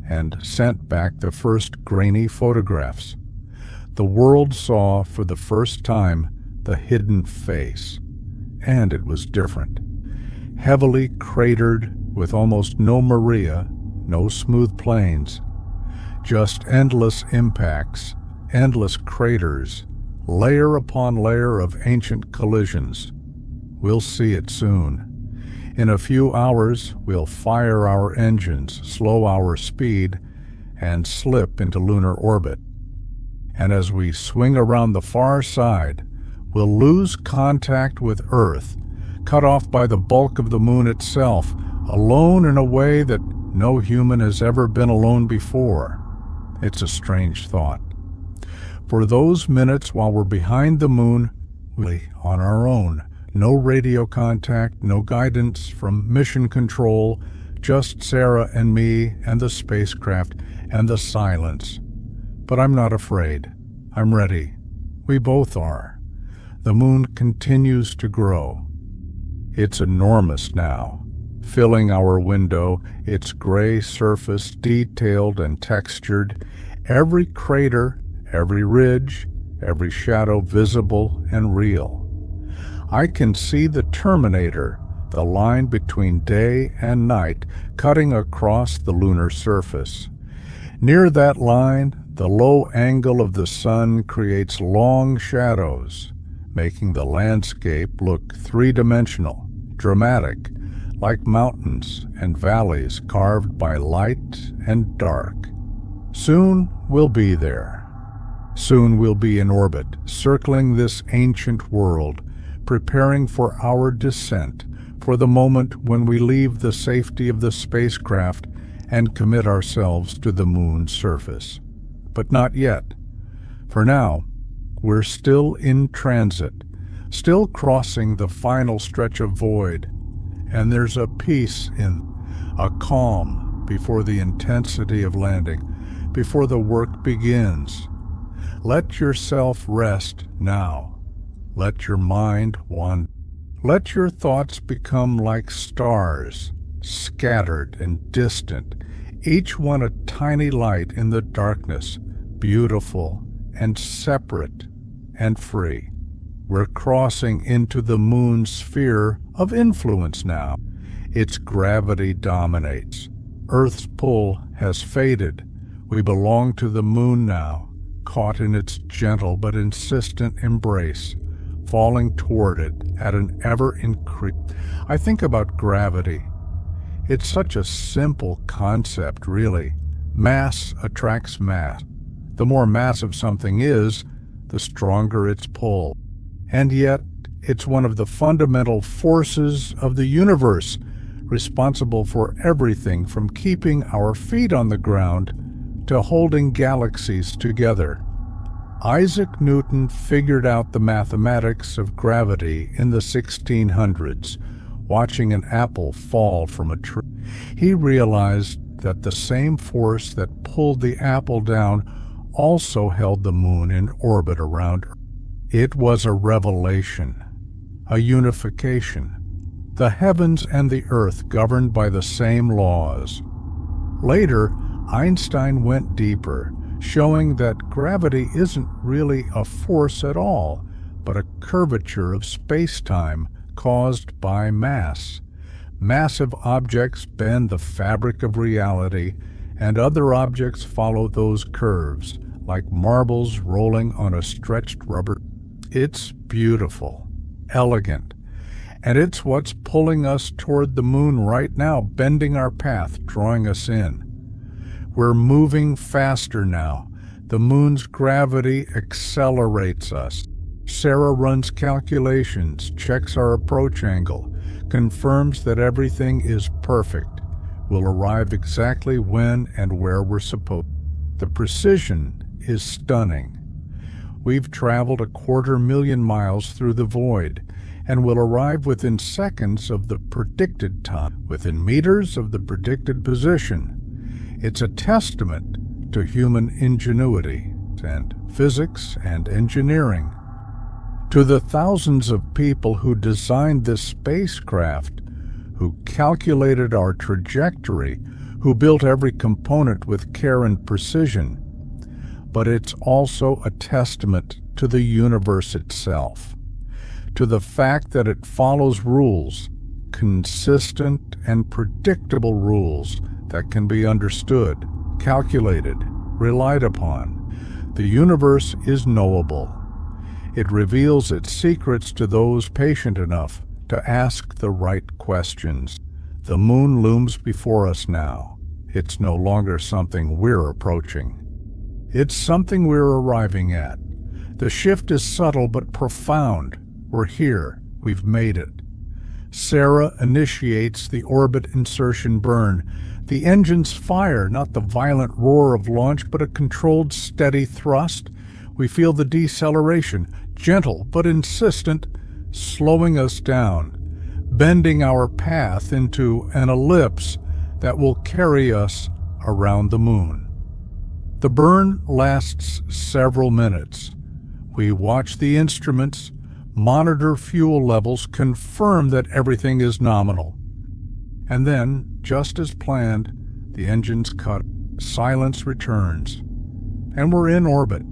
and sent back the first grainy photographs. The world saw for the first time the hidden face, and it was different. Heavily cratered with almost no Maria, no smooth plains, just endless impacts, endless craters, layer upon layer of ancient collisions. We'll see it soon. In a few hours, we'll fire our engines, slow our speed, and slip into lunar orbit. And as we swing around the far side, we'll lose contact with Earth, cut off by the bulk of the moon itself, alone in a way that no human has ever been alone before. It's a strange thought. For those minutes while we're behind the moon, we're on our own. No radio contact, no guidance from mission control, just Sarah and me and the spacecraft and the silence. But I'm not afraid. I'm ready. We both are. The moon continues to grow. It's enormous now, filling our window, its gray surface detailed and textured, every crater, every ridge, every shadow visible and real. I can see the terminator, the line between day and night, cutting across the lunar surface. Near that line, the low angle of the sun creates long shadows, making the landscape look three-dimensional, dramatic, like mountains and valleys carved by light and dark. Soon we'll be there. Soon we'll be in orbit, circling this ancient world, preparing for our descent, for the moment when we leave the safety of the spacecraft and commit ourselves to the moon's surface. But not yet. For now, we're still in transit, still crossing the final stretch of void, and there's a peace a calm before the intensity of landing, before the work begins. Let yourself rest now. Let your mind wander. Let your thoughts become like stars, scattered and distant, each one a tiny light in the darkness, beautiful and separate and free. We're crossing into the moon's sphere of influence now. Its gravity dominates. Earth's pull has faded. We belong to the moon now, caught in its gentle but insistent embrace, falling toward it at an ever-increasing. I think about gravity. It's such a simple concept, really. Mass attracts mass. The more massive something is, the stronger its pull. And yet, it's one of the fundamental forces of the universe, responsible for everything from keeping our feet on the ground to holding galaxies together. Isaac Newton figured out the mathematics of gravity in the 1600s, watching an apple fall from a tree. He realized that the same force that pulled the apple down also held the moon in orbit around Earth. It was a revelation, a unification, the heavens and the earth governed by the same laws. Later, Einstein went deeper, showing that gravity isn't really a force at all, but a curvature of space-time caused by mass. Massive objects bend the fabric of reality, and other objects follow those curves, like marbles rolling on a stretched rubber. It's beautiful, elegant, and it's what's pulling us toward the moon right now, bending our path, drawing us in. We're moving faster now. The moon's gravity accelerates us. Sarah runs calculations, checks our approach angle, confirms that everything is perfect. We'll arrive exactly when and where we're supposed. The precision is stunning. We've traveled 250,000 miles through the void, and will arrive within seconds of the predicted time, within meters of the predicted position. It's a testament to human ingenuity and physics and engineering. To the thousands of people who designed this spacecraft, who calculated our trajectory, who built every component with care and precision. But it's also a testament to the universe itself, to the fact that it follows rules, consistent and predictable rules that can be understood, calculated, relied upon. The universe is knowable. It reveals its secrets to those patient enough to ask the right questions. The moon looms before us now. It's no longer something we're approaching. It's something we're arriving at. The shift is subtle but profound. We're here. We've made it. Sarah initiates the orbit insertion burn. The engines fire, not the violent roar of launch, but a controlled, steady thrust. We feel the deceleration, gentle but insistent, slowing us down, bending our path into an ellipse that will carry us around the moon. The burn lasts several minutes. We watch the instruments, monitor fuel levels, confirm that everything is nominal. And then, just as planned, the engines cut, silence returns, and we're in orbit.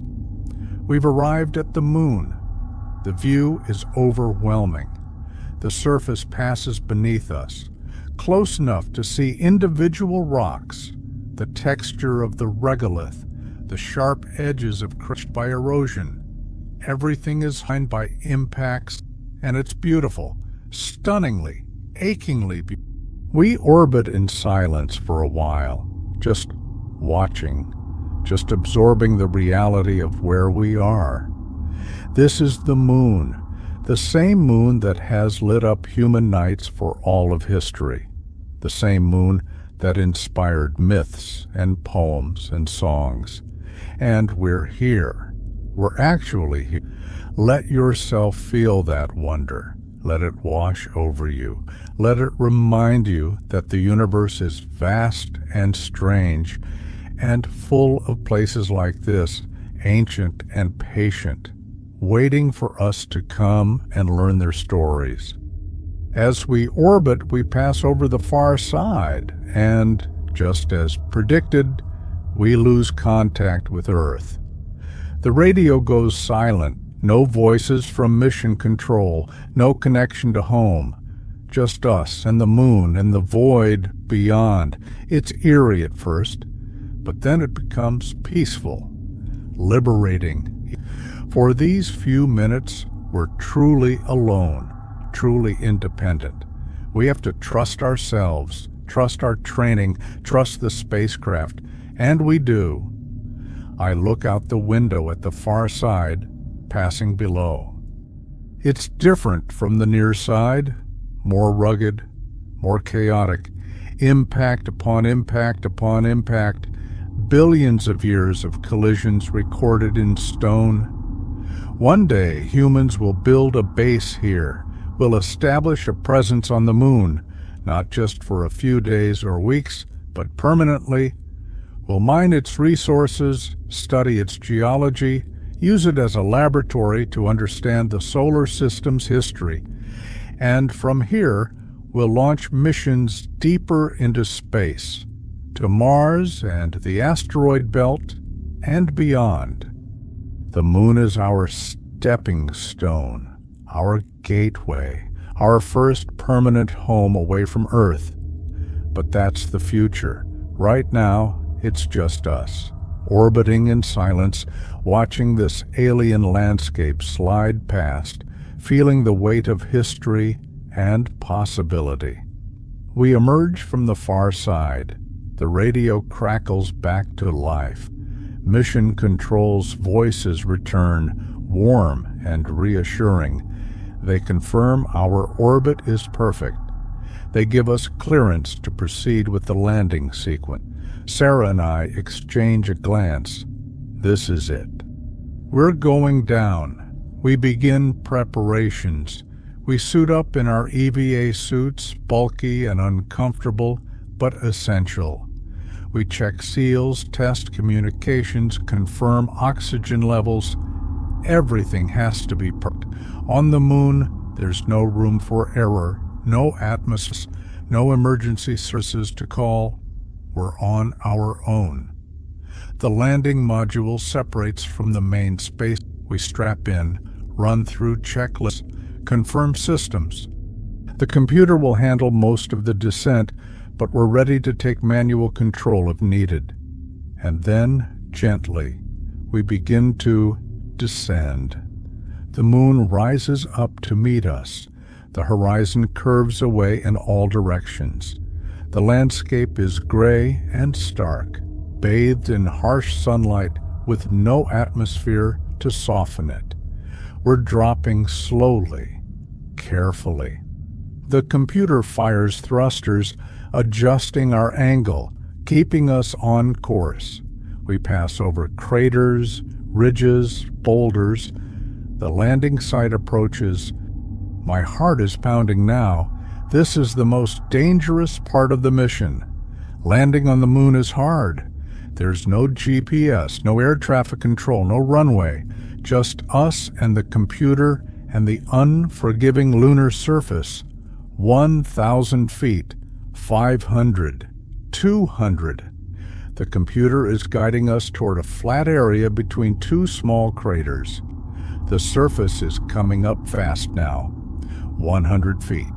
We've arrived at the moon. The view is overwhelming. The surface passes beneath us, close enough to see individual rocks, the texture of the regolith, the sharp edges of crushed by erosion. Everything is lined by impacts, and it's beautiful, stunningly, achingly beautiful. We orbit in silence for a while, just watching, just absorbing the reality of where we are. This is the moon, the same moon that has lit up human nights for all of history, the same moon that inspired myths and poems and songs. And we're here. We're actually here. Let yourself feel that wonder. Let it wash over you. Let it remind you that the universe is vast and strange and full of places like this, ancient and patient, waiting for us to come and learn their stories. As we orbit, we pass over the far side, and, just as predicted, we lose contact with Earth. The radio goes silent, no voices from mission control, no connection to home, just us and the moon and the void beyond. It's eerie at first, but then it becomes peaceful, liberating. For these few minutes, we're truly alone, truly independent. We have to trust ourselves, trust our training, trust the spacecraft, and we do. I look out the window at the far side, passing below. It's different from the near side, more rugged, more chaotic, impact upon impact upon impact, billions of years of collisions recorded in stone. One day, humans will build a base here, will establish a presence on the moon, not just for a few days or weeks, but permanently. We'll mine its resources, study its geology, use it as a laboratory to understand the solar system's history. And from here, we'll launch missions deeper into space, to Mars and the asteroid belt and beyond. The moon is our stepping stone, our gateway, our first permanent home away from Earth. But that's the future. Right now, it's just us, orbiting in silence, watching this alien landscape slide past, feeling the weight of history and possibility. We emerge from the far side. The radio crackles back to life. Mission Control's voices return, warm and reassuring. They confirm our orbit is perfect. They give us clearance to proceed with the landing sequence. Sarah and I exchange a glance. This is it. We're going down. We begin preparations. We suit up in our EVA suits, bulky and uncomfortable, but essential. We check seals, test communications, confirm oxygen levels. Everything has to be perfect. On the moon, there's no room for error, no atmosphere, no emergency services to call. We're on our own. The landing module separates from the main space. We strap in, run through checklists, confirm systems. The computer will handle most of the descent, but we're ready to take manual control if needed. And then, gently, we begin to descend. The moon rises up to meet us. The horizon curves away in all directions. The landscape is gray and stark, bathed in harsh sunlight with no atmosphere to soften it. We're dropping slowly, carefully. The computer fires thrusters, adjusting our angle, keeping us on course. We pass over craters, ridges, boulders. The landing site approaches. My heart is pounding now. This is the most dangerous part of the mission. Landing on the moon is hard. There's no GPS, no air traffic control, no runway. Just us and the computer and the unforgiving lunar surface. 1,000 feet, 500, 200. The computer is guiding us toward a flat area between two small craters. The surface is coming up fast now. 100 feet.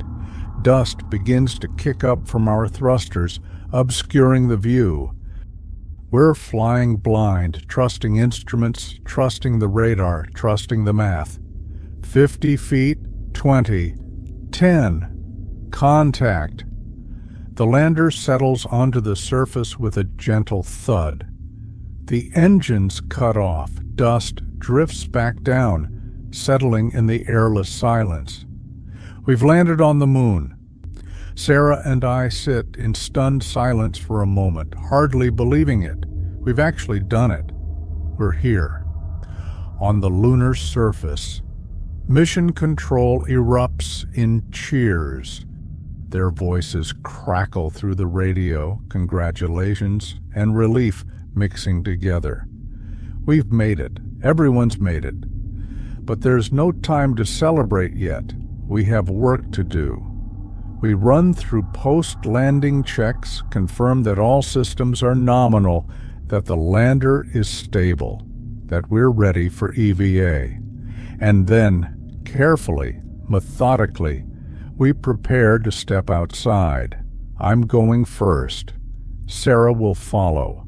Dust begins to kick up from our thrusters, obscuring the view. We're flying blind, trusting instruments, trusting the radar, trusting the math. 50 feet, 20, 10. Contact. The lander settles onto the surface with a gentle thud. The engines cut off. Dust drifts back down, settling in the airless silence. We've landed on the moon. Sarah and I sit in stunned silence for a moment, hardly believing it. We've actually done it. We're here. On the lunar surface. Mission Control erupts in cheers. Their voices crackle through the radio, congratulations and relief mixing together. We've made it. Everyone's made it. But there's no time to celebrate yet. We have work to do. We run through post-landing checks, confirm that all systems are nominal, that the lander is stable, that we're ready for EVA. And then, carefully, methodically, we prepare to step outside. I'm going first. Sarah will follow.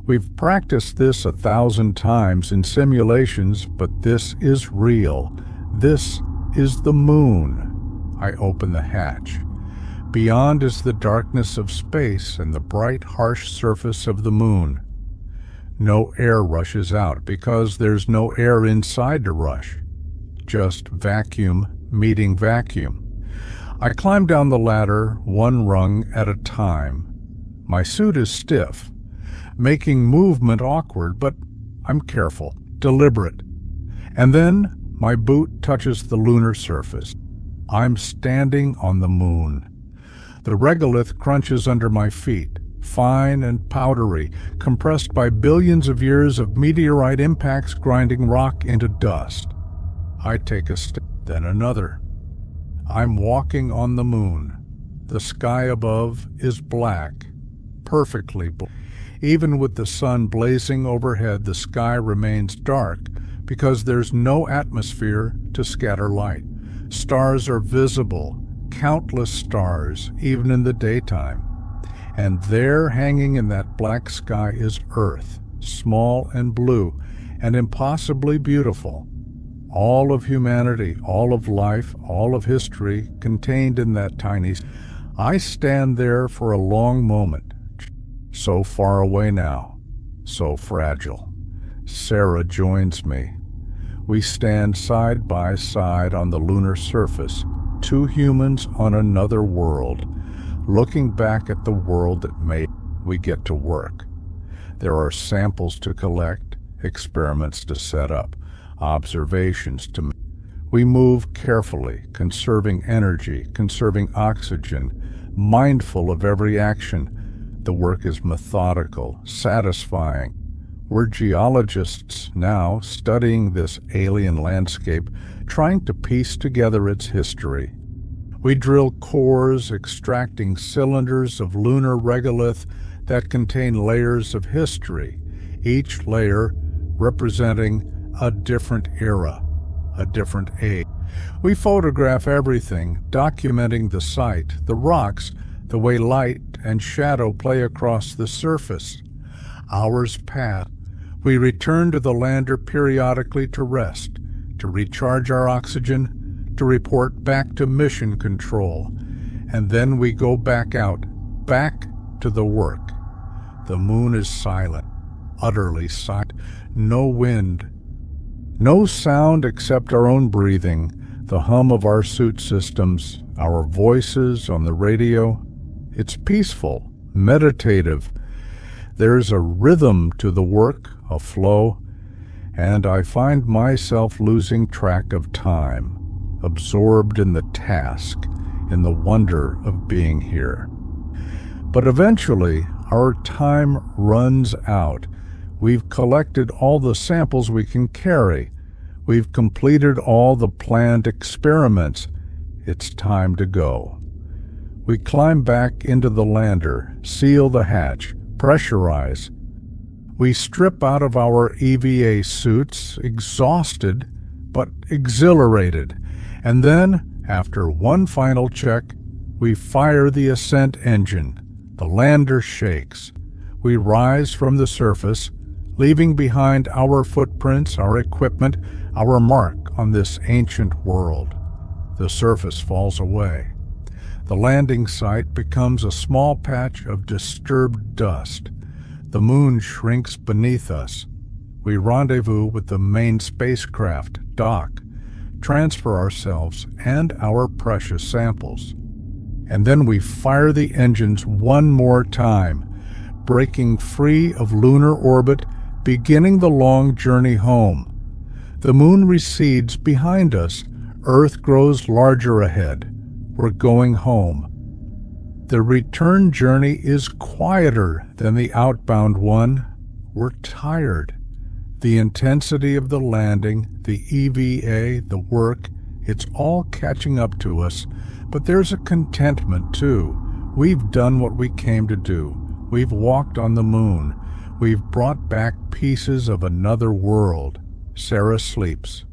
We've practiced this 1,000 times in simulations, but this is real. This is the moon. I open the hatch. Beyond is the darkness of space and the bright, harsh surface of the moon. No air rushes out because there's no air inside to rush. Just vacuum meeting vacuum. I climb down the ladder, one rung at a time. My suit is stiff, making movement awkward, but I'm careful, deliberate. And then my boot touches the lunar surface. I'm standing on the moon. The regolith crunches under my feet, fine and powdery, compressed by billions of years of meteorite impacts grinding rock into dust. I take a step, then another. I'm walking on the moon. The sky above is black, perfectly black. Even with the sun blazing overhead, the sky remains dark because there's no atmosphere to scatter light. Stars are visible, countless stars, even in the daytime. And there, hanging in that black sky, is Earth, small and blue, and impossibly beautiful. All of humanity, all of life, all of history contained in that tiny. I stand there for a long moment, so far away now, so fragile. Sarah joins me. We stand side by side on the lunar surface, two humans on another world, looking back at the world that made. We get to work. There are samples to collect, experiments to set up, observations to make. We move carefully, conserving energy, conserving oxygen, mindful of every action. The work is methodical, satisfying. We're geologists now, studying this alien landscape, trying to piece together its history. We drill cores, extracting cylinders of lunar regolith that contain layers of history, each layer representing a different era, a different age. We photograph everything, documenting the site, the rocks, the way light and shadow play across the surface. Hours pass. We return to the lander periodically to rest, to recharge our oxygen, to report back to mission control, and then we go back out, back to the work. The moon is silent, utterly silent. No wind, no sound except our own breathing, the hum of our suit systems, our voices on the radio. It's peaceful, meditative. There's a rhythm to the work, a flow, and I find myself losing track of time, absorbed in the task, in the wonder of being here. But eventually, our time runs out. We've collected all the samples we can carry. We've completed all the planned experiments. It's time to go. We climb back into the lander, seal the hatch, pressurize. We strip out of our EVA suits, exhausted but exhilarated. And then, after one final check, we fire the ascent engine. The lander shakes. We rise from the surface, leaving behind our footprints, our equipment, our mark on this ancient world. The surface falls away. The landing site becomes a small patch of disturbed dust. The moon shrinks beneath us. We rendezvous with the main spacecraft, dock, transfer ourselves and our precious samples. And then we fire the engines one more time, breaking free of lunar orbit, beginning the long journey home. The moon recedes behind us. Earth grows larger ahead. We're going home. The return journey is quieter than the outbound one. We're tired. The intensity of the landing, the EVA, the work, it's all catching up to us. But there's a contentment, too. We've done what we came to do. We've walked on the moon. We've brought back pieces of another world. Sarah sleeps.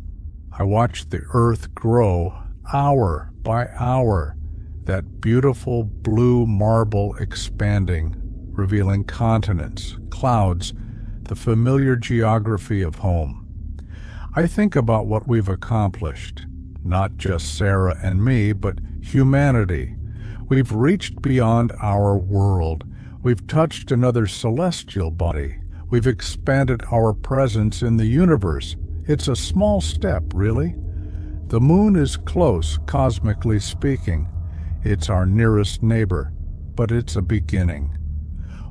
I watch the earth grow, hour by hour, that beautiful blue marble expanding, revealing continents, clouds, the familiar geography of home. I think about what we've accomplished, not just Sarah and me, but humanity. We've reached beyond our world. We've touched another celestial body. We've expanded our presence in the universe. It's a small step, really. The moon is close, cosmically speaking. It's our nearest neighbor, but it's a beginning.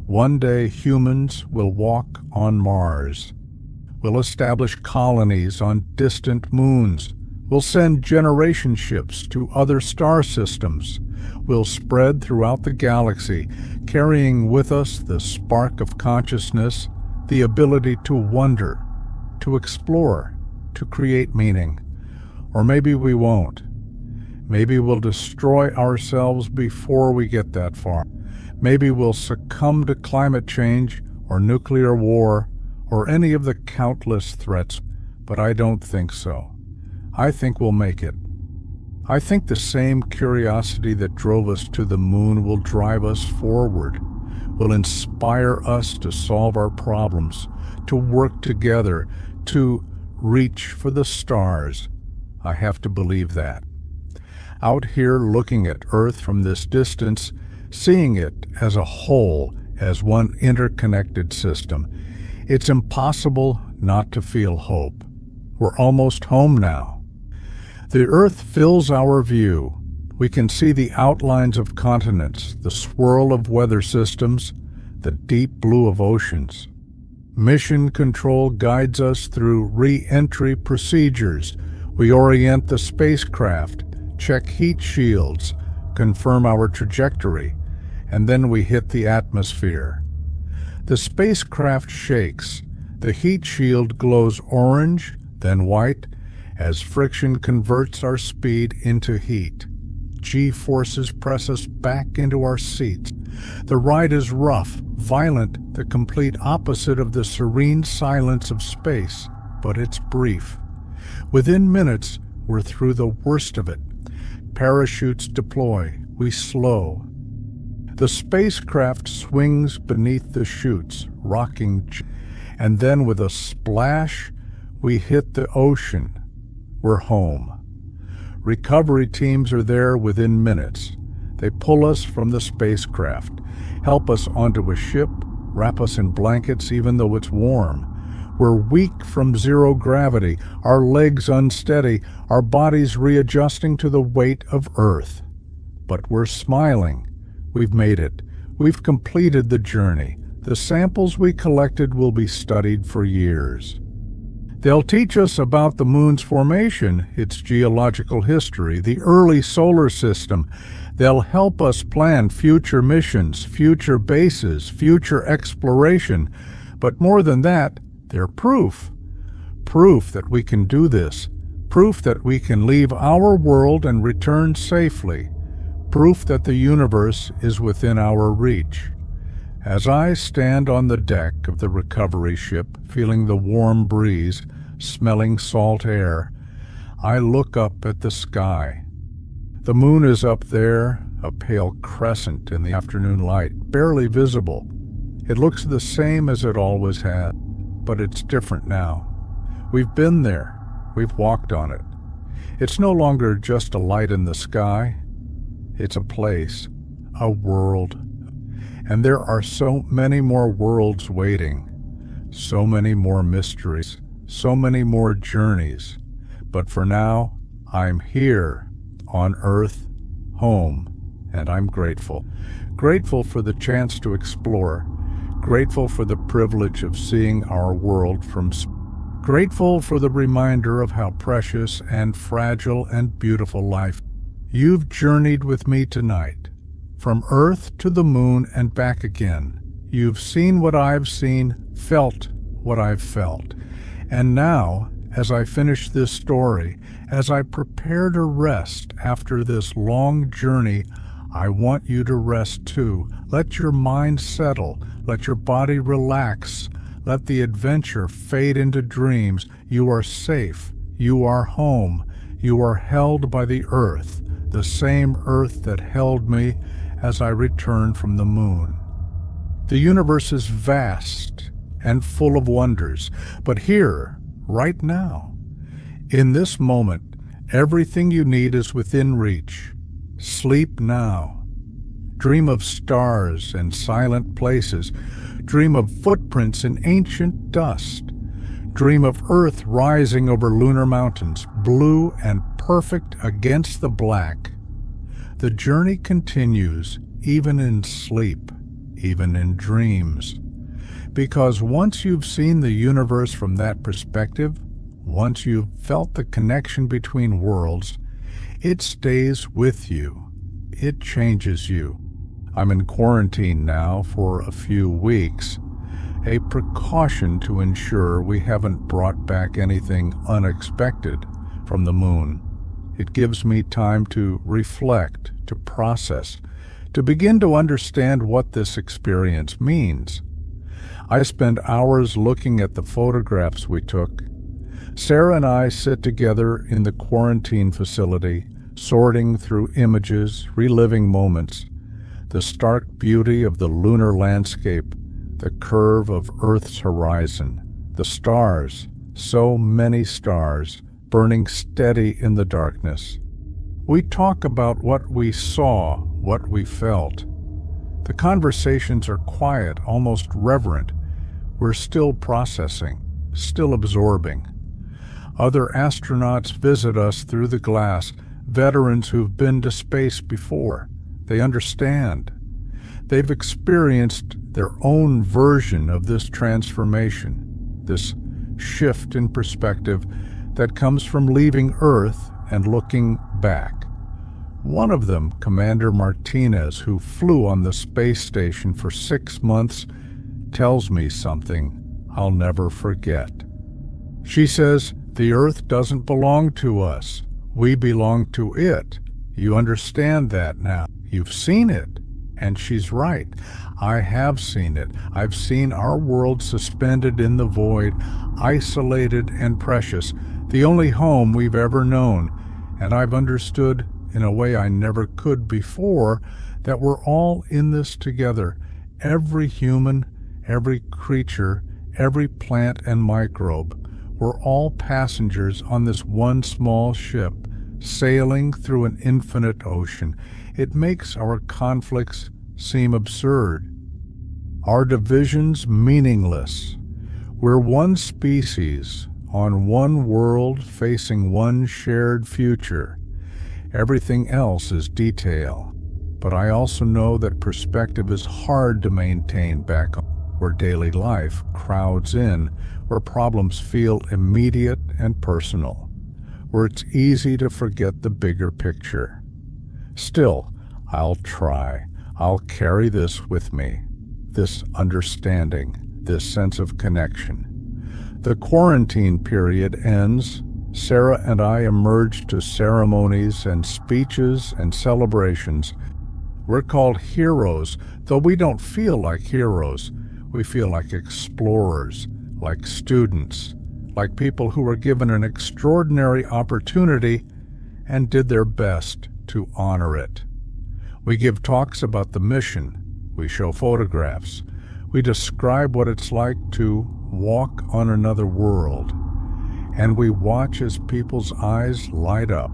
One day humans will walk on Mars. We'll establish colonies on distant moons. We'll send generation ships to other star systems. We'll spread throughout the galaxy, carrying with us the spark of consciousness, the ability to wonder, to explore, to create meaning. Or maybe we won't. Maybe we'll destroy ourselves before we get that far. Maybe we'll succumb to climate change or nuclear war or any of the countless threats, but I don't think so. I think we'll make it. I think the same curiosity that drove us to the moon will drive us forward. will inspire us to solve our problems, to work together, to reach for the stars. I have to believe that. Out here looking at Earth from this distance, seeing it as a whole, as one interconnected system, it's impossible not to feel hope. We're almost home now. The Earth fills our view. We can see the outlines of continents, the swirl of weather systems, the deep blue of oceans. Mission Control guides us through re-entry procedures. We orient the spacecraft, check heat shields, confirm our trajectory, and then we hit the atmosphere. The spacecraft shakes. The heat shield glows orange, then white, as friction converts our speed into heat. G-forces press us back into our seats. The ride is rough, violent, the complete opposite of the serene silence of space, but it's brief. Within minutes, we're through the worst of it. Parachutes deploy. We slow. The spacecraft swings beneath the chutes, rocking, and then with a splash, we hit the ocean. We're home. Recovery teams are there within minutes. They pull us from the spacecraft, help us onto a ship, wrap us in blankets even though it's warm. We're weak from zero gravity, our legs unsteady, our bodies readjusting to the weight of Earth. But we're smiling. We've made it. We've completed the journey. The samples we collected will be studied for years. They'll teach us about the moon's formation, its geological history, the early solar system. They'll help us plan future missions, future bases, future exploration. But more than that, they're proof. Proof that we can do this. Proof that we can leave our world and return safely. Proof that the universe is within our reach. As I stand on the deck of the recovery ship, feeling the warm breeze, smelling salt air, I look up at the sky. The moon is up there, a pale crescent in the afternoon light, barely visible. It looks the same as it always had, but it's different now. We've been there. We've walked on it. It's no longer just a light in the sky. It's a place, a world. And there are so many more worlds waiting, so many more mysteries, so many more journeys. But for now, I'm here on Earth, home, and I'm grateful. Grateful for the chance to explore. Grateful for the privilege of seeing our world from space. Grateful for the reminder of how precious and fragile and beautiful life. You've journeyed with me tonight. From Earth to the moon and back again. You've seen what I've seen, felt what I've felt. And now, as I finish this story, as I prepare to rest after this long journey, I want you to rest too. Let your mind settle. Let your body relax. Let the adventure fade into dreams. You are safe. You are home. You are held by the Earth, the same Earth that held me as I returned from the moon. The universe is vast and full of wonders, but here, right now, in this moment, everything you need is within reach. Sleep now. Dream of stars and silent places. Dream of footprints in ancient dust. Dream of Earth rising over lunar mountains, blue and perfect against the black. The journey continues, even in sleep, even in dreams. Because once you've seen the universe from that perspective, once you've felt the connection between worlds, it stays with you. It changes you. I'm in quarantine now for a few weeks, a precaution to ensure we haven't brought back anything unexpected from the moon. It gives me time to reflect, to process, to begin to understand what this experience means. I spend hours looking at the photographs we took. Sarah and I sit together in the quarantine facility, sorting through images, reliving moments. the stark beauty of the lunar landscape, the curve of Earth's horizon, the stars, so many stars, burning steady in the darkness. We talk about what we saw, what we felt. The conversations are quiet, almost reverent. We're still processing, still absorbing. Other astronauts visit us through the glass, veterans who've been to space before. They understand. They've experienced their own version of this transformation, this shift in perspective that comes from leaving Earth and looking back. One of them, Commander Martinez, who flew on the space station for 6 months, tells me something I'll never forget. She says, "The Earth doesn't belong to us. We belong to it. You understand that now. You've seen it." And she's right. I have seen it. I've seen our world suspended in the void, isolated and precious, the only home we've ever known. And I've understood, in a way I never could before, that we're all in this together. Every human, every creature, every plant and microbe. We're all passengers on this one small ship, sailing through an infinite ocean. It makes our conflicts seem absurd, our divisions meaningless. We're one species, on one world, facing one shared future. Everything else is detail. But I also know that perspective is hard to maintain back where daily life crowds in, where problems feel immediate and personal, where it's easy to forget the bigger picture. Still, I'll try. I'll carry this with me, this understanding, this sense of connection. The quarantine period ends. Sarah and I emerge to ceremonies and speeches and celebrations. We're called heroes, though we don't feel like heroes. We feel like explorers, like students, like people who were given an extraordinary opportunity and did their best to honor it. We give talks about the mission. We show photographs. We describe what it's like to walk on another world. And we watch as people's eyes light up,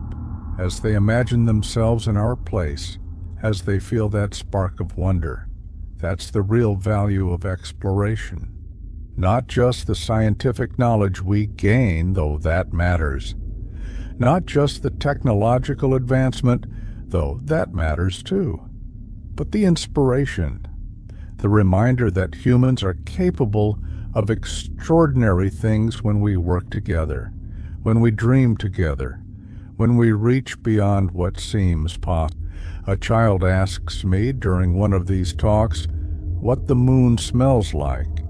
as they imagine themselves in our place, as they feel that spark of wonder. That's the real value of exploration. Not just the scientific knowledge we gain, though that matters. Not just the technological advancement, though that matters too. But the inspiration, the reminder that humans are capable of extraordinary things when we work together, when we dream together, when we reach beyond what seems possible. A child asks me during one of these talks what the moon smells like.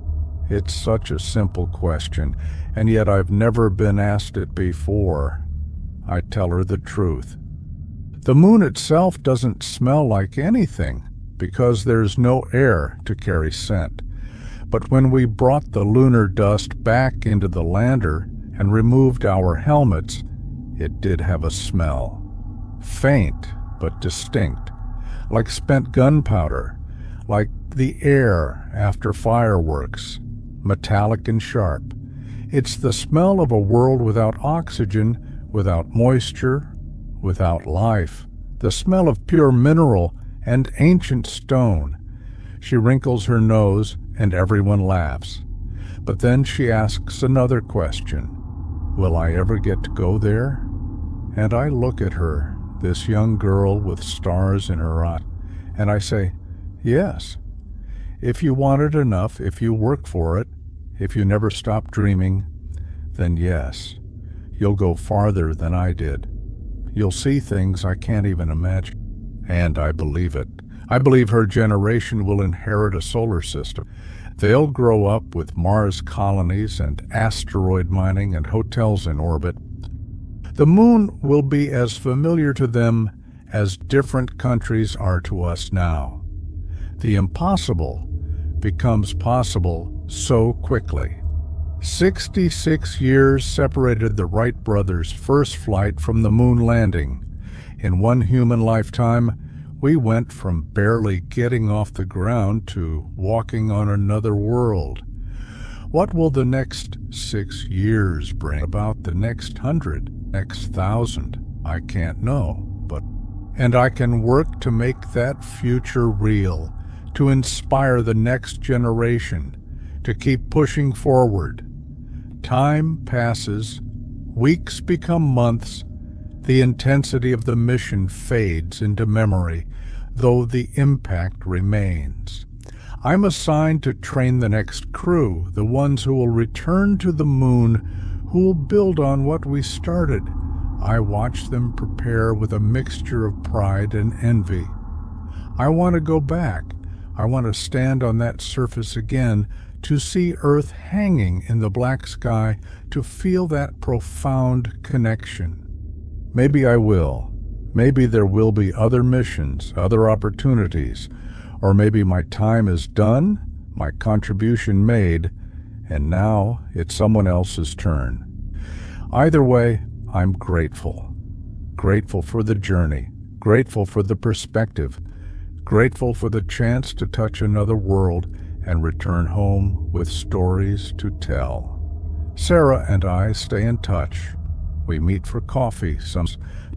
It's such a simple question, and yet I've never been asked it before. I tell her the truth. The moon itself doesn't smell like anything because there's no air to carry scent. But when we brought the lunar dust back into the lander and removed our helmets, it did have a smell. Faint, but distinct. Like spent gunpowder. Like the air after fireworks. Metallic and sharp. It's the smell of a world without oxygen, without moisture, without life. The smell of pure mineral and ancient stone. She wrinkles her nose and everyone laughs. But then she asks another question. Will I ever get to go there? And I look at her, this young girl with stars in her eyes, and I say, yes. If you want it enough, if you work for it, if you never stop dreaming, then yes, you'll go farther than I did. You'll see things I can't even imagine. And I believe it. I believe her generation will inherit a solar system. They'll grow up with Mars colonies and asteroid mining and hotels in orbit. The moon will be as familiar to them as different countries are to us now. The impossible becomes possible so quickly. 66 years separated the Wright brothers' first flight from the moon landing. In one human lifetime, We went from barely getting off the ground to walking on another world. What will the next 6 years bring about the next 100, next 1,000? I can't know, and I can work to make that future real, to inspire the next generation, to keep pushing forward. Time passes, weeks become months, the intensity of the mission fades into memory, though the impact remains. I'm assigned to train the next crew, the ones who will return to the moon, who will build on what we started. I watch them prepare with a mixture of pride and envy. I want to go back. I want to stand on that surface again, to see Earth hanging in the black sky, to feel that profound connection. Maybe I will. Maybe there will be other missions, other opportunities, or maybe my time is done, my contribution made, and now it's someone else's turn. Either way, I'm grateful. Grateful for the journey, grateful for the perspective, grateful for the chance to touch another world and return home with stories to tell. Sarah and I stay in touch. We meet for coffee, some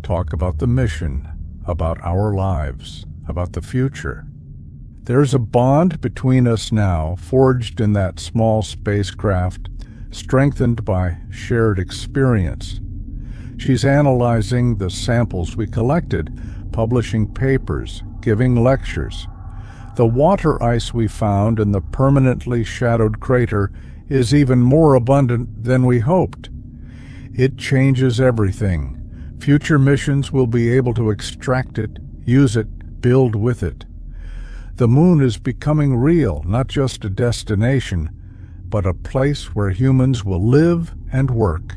talk about the mission, about our lives, about the future. There's a bond between us now, forged in that small spacecraft, strengthened by shared experience. She's analyzing the samples we collected, publishing papers, giving lectures. The water ice we found in the permanently shadowed crater is even more abundant than we hoped. It changes everything. Future missions will be able to extract it, use it, build with it. The moon is becoming real, not just a destination, but a place where humans will live and work.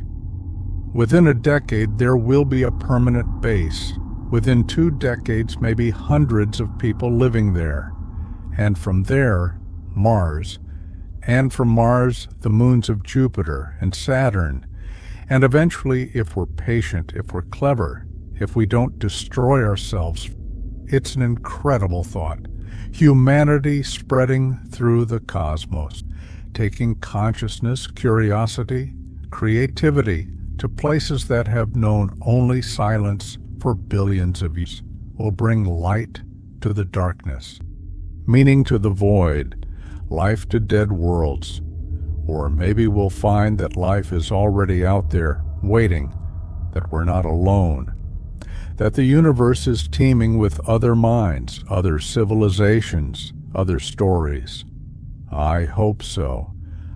Within a decade, there will be a permanent base. Within 2 decades, maybe hundreds of people living there. And from there, Mars. And from Mars, the moons of Jupiter and Saturn. And eventually, if we're patient, if we're clever, if we don't destroy ourselves, it's an incredible thought. Humanity spreading through the cosmos, taking consciousness, curiosity, creativity, to places that have known only silence for billions of years, will bring light to the darkness, meaning to the void, life to dead worlds. Or maybe we'll find that life is already out there, waiting, that we're not alone, that the universe is teeming with other minds, other civilizations, other stories. I hope so.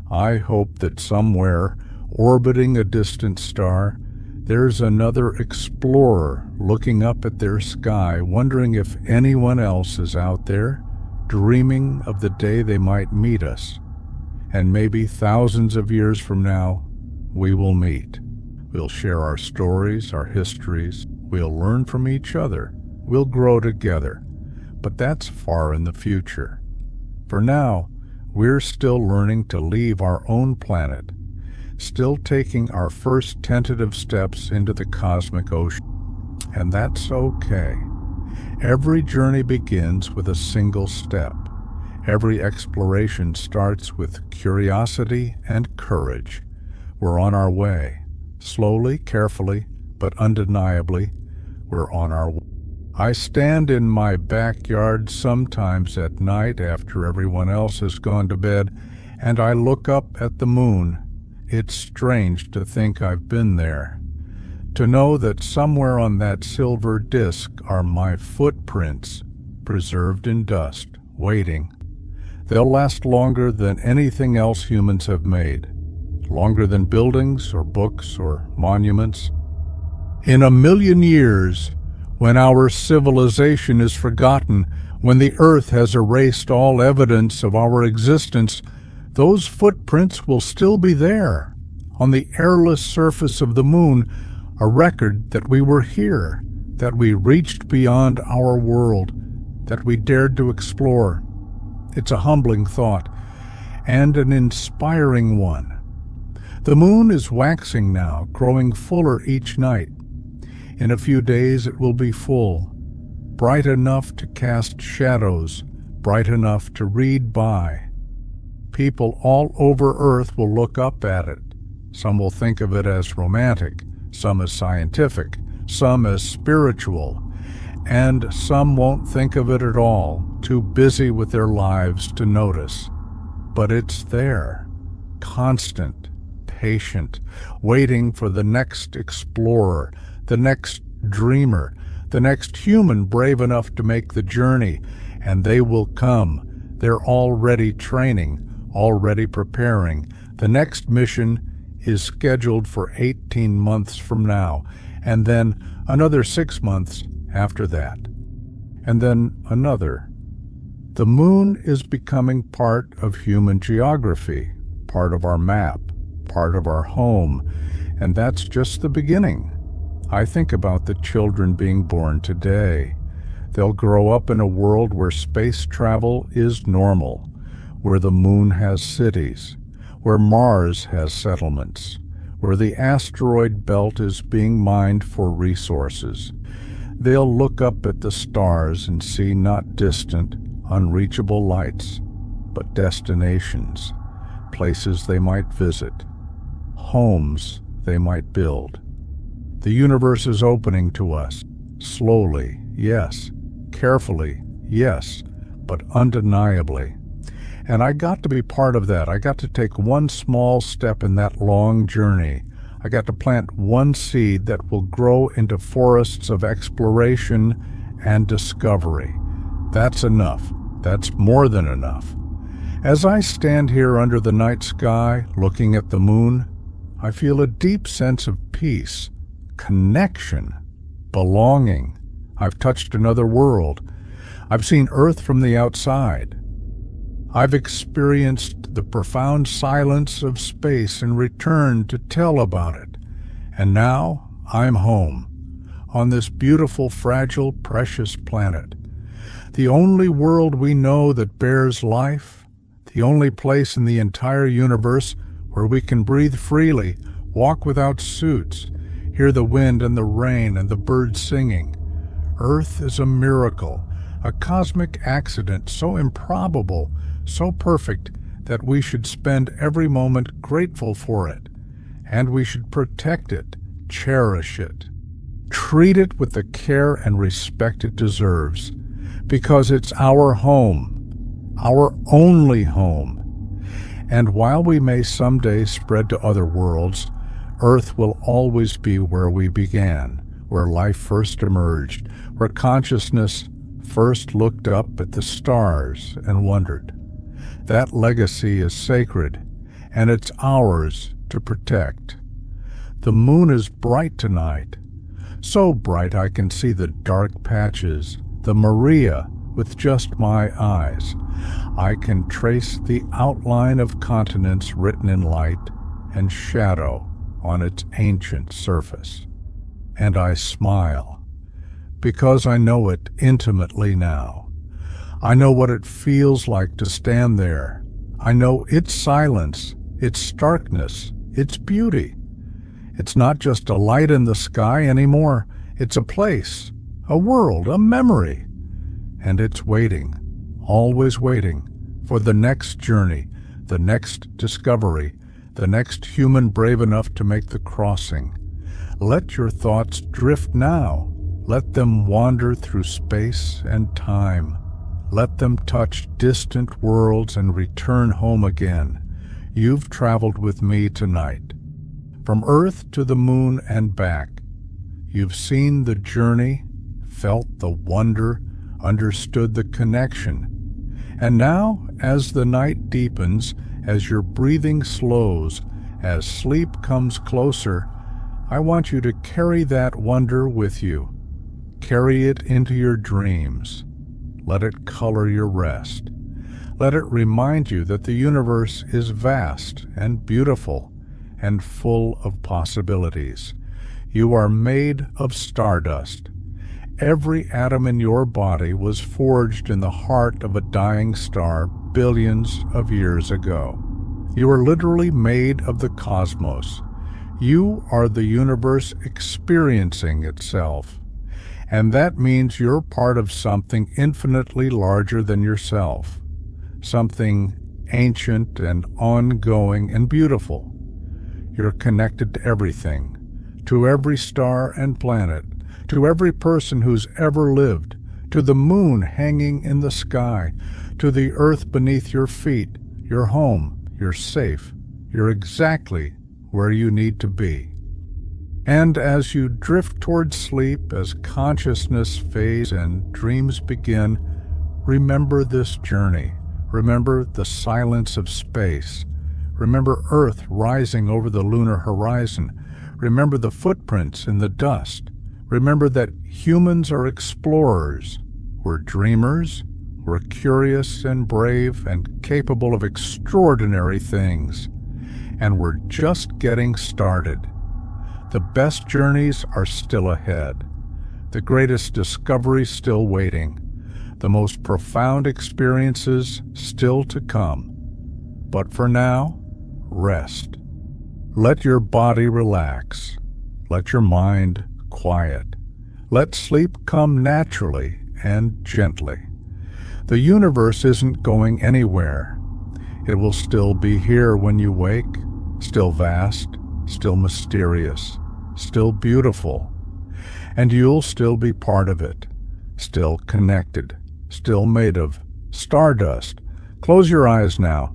I hope that somewhere, orbiting a distant star, there's another explorer looking up at their sky, wondering if anyone else is out there, dreaming of the day they might meet us. And maybe thousands of years from now, we will meet. We'll share our stories, our histories. We'll learn from each other. We'll grow together. But that's far in the future. For now, we're still learning to leave our own planet, still taking our first tentative steps into the cosmic ocean. And that's okay. Every journey begins with a single step. Every exploration starts with curiosity and courage. We're on our way. Slowly, carefully, but undeniably, we're on our way. I stand in my backyard sometimes at night after everyone else has gone to bed, and I look up at the moon. It's strange to think I've been there. To know that somewhere on that silver disk are my footprints, preserved in dust, waiting. They'll last longer than anything else humans have made, longer than buildings or books or monuments. In 1,000,000 years, when our civilization is forgotten, when the earth has erased all evidence of our existence, those footprints will still be there, on the airless surface of the moon, a record that we were here, that we reached beyond our world, that we dared to explore. It's a humbling thought, and an inspiring one. The moon is waxing now, growing fuller each night. In a few days it will be full. bright enough to cast shadows, bright enough to read by. People all over Earth will look up at it. Some will think of it as romantic, some as scientific, some as spiritual, and some won't think of it at all, too busy with their lives to notice. But it's there, constant, patient, waiting for the next explorer, the next dreamer, the next human brave enough to make the journey, and they will come. They're already training, already preparing. The next mission is scheduled for 18 months from now, and then another 6 months after that, and then another. The moon is becoming part of human geography, part of our map, part of our home, and that's just the beginning. I think about the children being born today. They'll grow up in a world where space travel is normal, where the moon has cities, where Mars has settlements, where the asteroid belt is being mined for resources. They'll look up at the stars and see not distant, unreachable lights, but destinations, places they might visit, homes they might build. The universe is opening to us, slowly, yes, carefully, yes, but undeniably. And I got to be part of that. I got to take one small step in that long journey. I got to plant one seed that will grow into forests of exploration and discovery. That's enough. That's more than enough. As I stand here under the night sky, looking at the moon, I feel a deep sense of peace, connection, belonging. I've touched another world. I've seen Earth from the outside. I've experienced the profound silence of space and returned to tell about it. And now I'm home, on this beautiful, fragile, precious planet. The only world we know that bears life, the only place in the entire universe where we can breathe freely, walk without suits, hear the wind and the rain and the birds singing. Earth is a miracle, a cosmic accident so improbable, so perfect that we should spend every moment grateful for it, and we should protect it, cherish it, treat it with the care and respect it deserves, because it's our home, our only home. And while we may someday spread to other worlds, Earth will always be where we began, where life first emerged, where consciousness first looked up at the stars and wondered. That legacy is sacred, and it's ours to protect. The moon is bright tonight, so bright I can see the dark patches, the Maria with just my eyes. I can trace the outline of continents written in light and shadow on its ancient surface. And I smile, because I know it intimately now. I know what it feels like to stand there. I know its silence, its starkness, its beauty. It's not just a light in the sky anymore. It's a place, a world, a memory. And it's waiting, always waiting, for the next journey, the next discovery, the next human brave enough to make the crossing. Let your thoughts drift now. Let them wander through space and time. Let them touch distant worlds and return home again. You've traveled with me tonight, from Earth to the moon and back. You've seen the journey, felt the wonder, understood the connection. And now, as the night deepens, as your breathing slows, as sleep comes closer, I want you to carry that wonder with you. Carry it into your dreams. Let it color your rest. Let it remind you that the universe is vast and beautiful and full of possibilities. You are made of stardust. Every atom in your body was forged in the heart of a dying star billions of years ago. You are literally made of the cosmos. You are the universe experiencing itself. And that means you're part of something infinitely larger than yourself, something ancient and ongoing and beautiful. You're connected to everything, to every star and planet, to every person who's ever lived, to the moon hanging in the sky, to the earth beneath your feet. You're home, you're safe, you're exactly where you need to be. And as you drift towards sleep, as consciousness fades and dreams begin, remember this journey. Remember the silence of space. Remember Earth rising over the lunar horizon. Remember the footprints in the dust. Remember that humans are explorers. We're dreamers. We're curious and brave and capable of extraordinary things. And we're just getting started. The best journeys are still ahead. The greatest discoveries still waiting. The most profound experiences still to come. But for now, rest. Let your body relax. Let your mind quiet. Let sleep come naturally and gently. The universe isn't going anywhere. It will still be here when you wake, still vast, still mysterious, still beautiful. And you'll still be part of it, still connected, still made of stardust. Close your eyes now.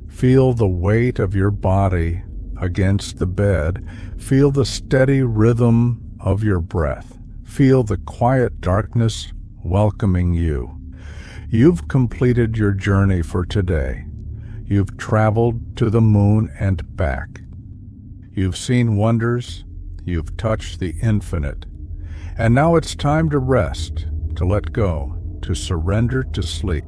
Feel the weight of your body against the bed. Feel the steady rhythm of your breath. Feel the quiet darkness welcoming you. You've completed your journey for today. You've traveled to the moon and back. You've seen wonders. You've touched the infinite. And now it's time to rest, to let go, to surrender to sleep.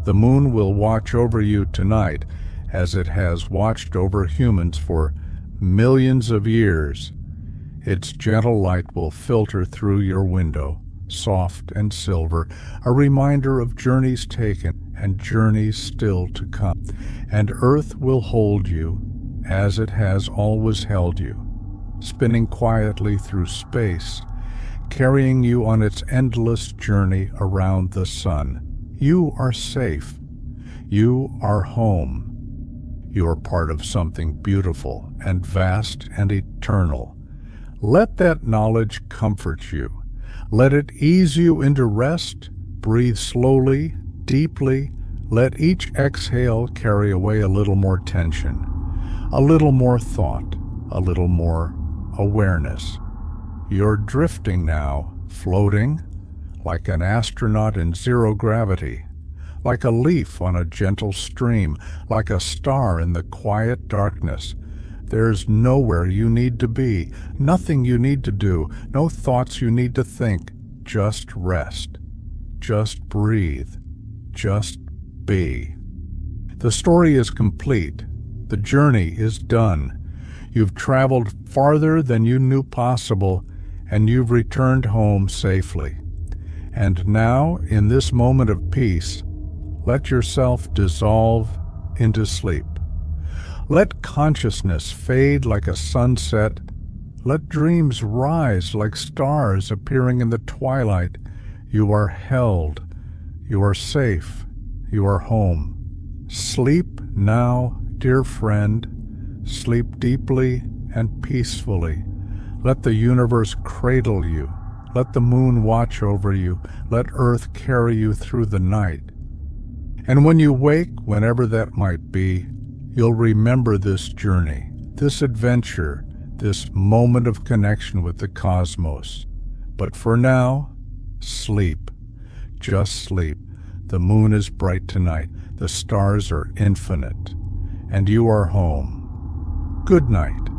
The moon will watch over you tonight as it has watched over humans for millions of years. Its gentle light will filter through your window, soft and silver, a reminder of journeys taken and journeys still to come. And Earth will hold you as it has always held you, spinning quietly through space, carrying you on its endless journey around the sun. You are safe. You are home. You are part of something beautiful and vast and eternal. Let that knowledge comfort you. Let it ease you into rest. Breathe slowly, deeply. Let each exhale carry away a little more tension, a little more thought, a little more awareness. You're drifting now, floating, like an astronaut in zero gravity, like a leaf on a gentle stream, like a star in the quiet darkness. There's nowhere you need to be, nothing you need to do, no thoughts you need to think. Just rest. Just breathe. Just be. The story is complete. The journey is done. You've traveled farther than you knew possible, and you've returned home safely. And now, in this moment of peace, let yourself dissolve into sleep. Let consciousness fade like a sunset. Let dreams rise like stars appearing in the twilight. You are held. You are safe. You are home. Sleep now, dear friend. Sleep deeply and peacefully. Let the universe cradle you. Let the moon watch over you. Let Earth carry you through the night. And when you wake, whenever that might be, you'll remember this journey, this adventure, this moment of connection with the cosmos. But for now, sleep. Just sleep. The moon is bright tonight. The stars are infinite. And you are home. Good night.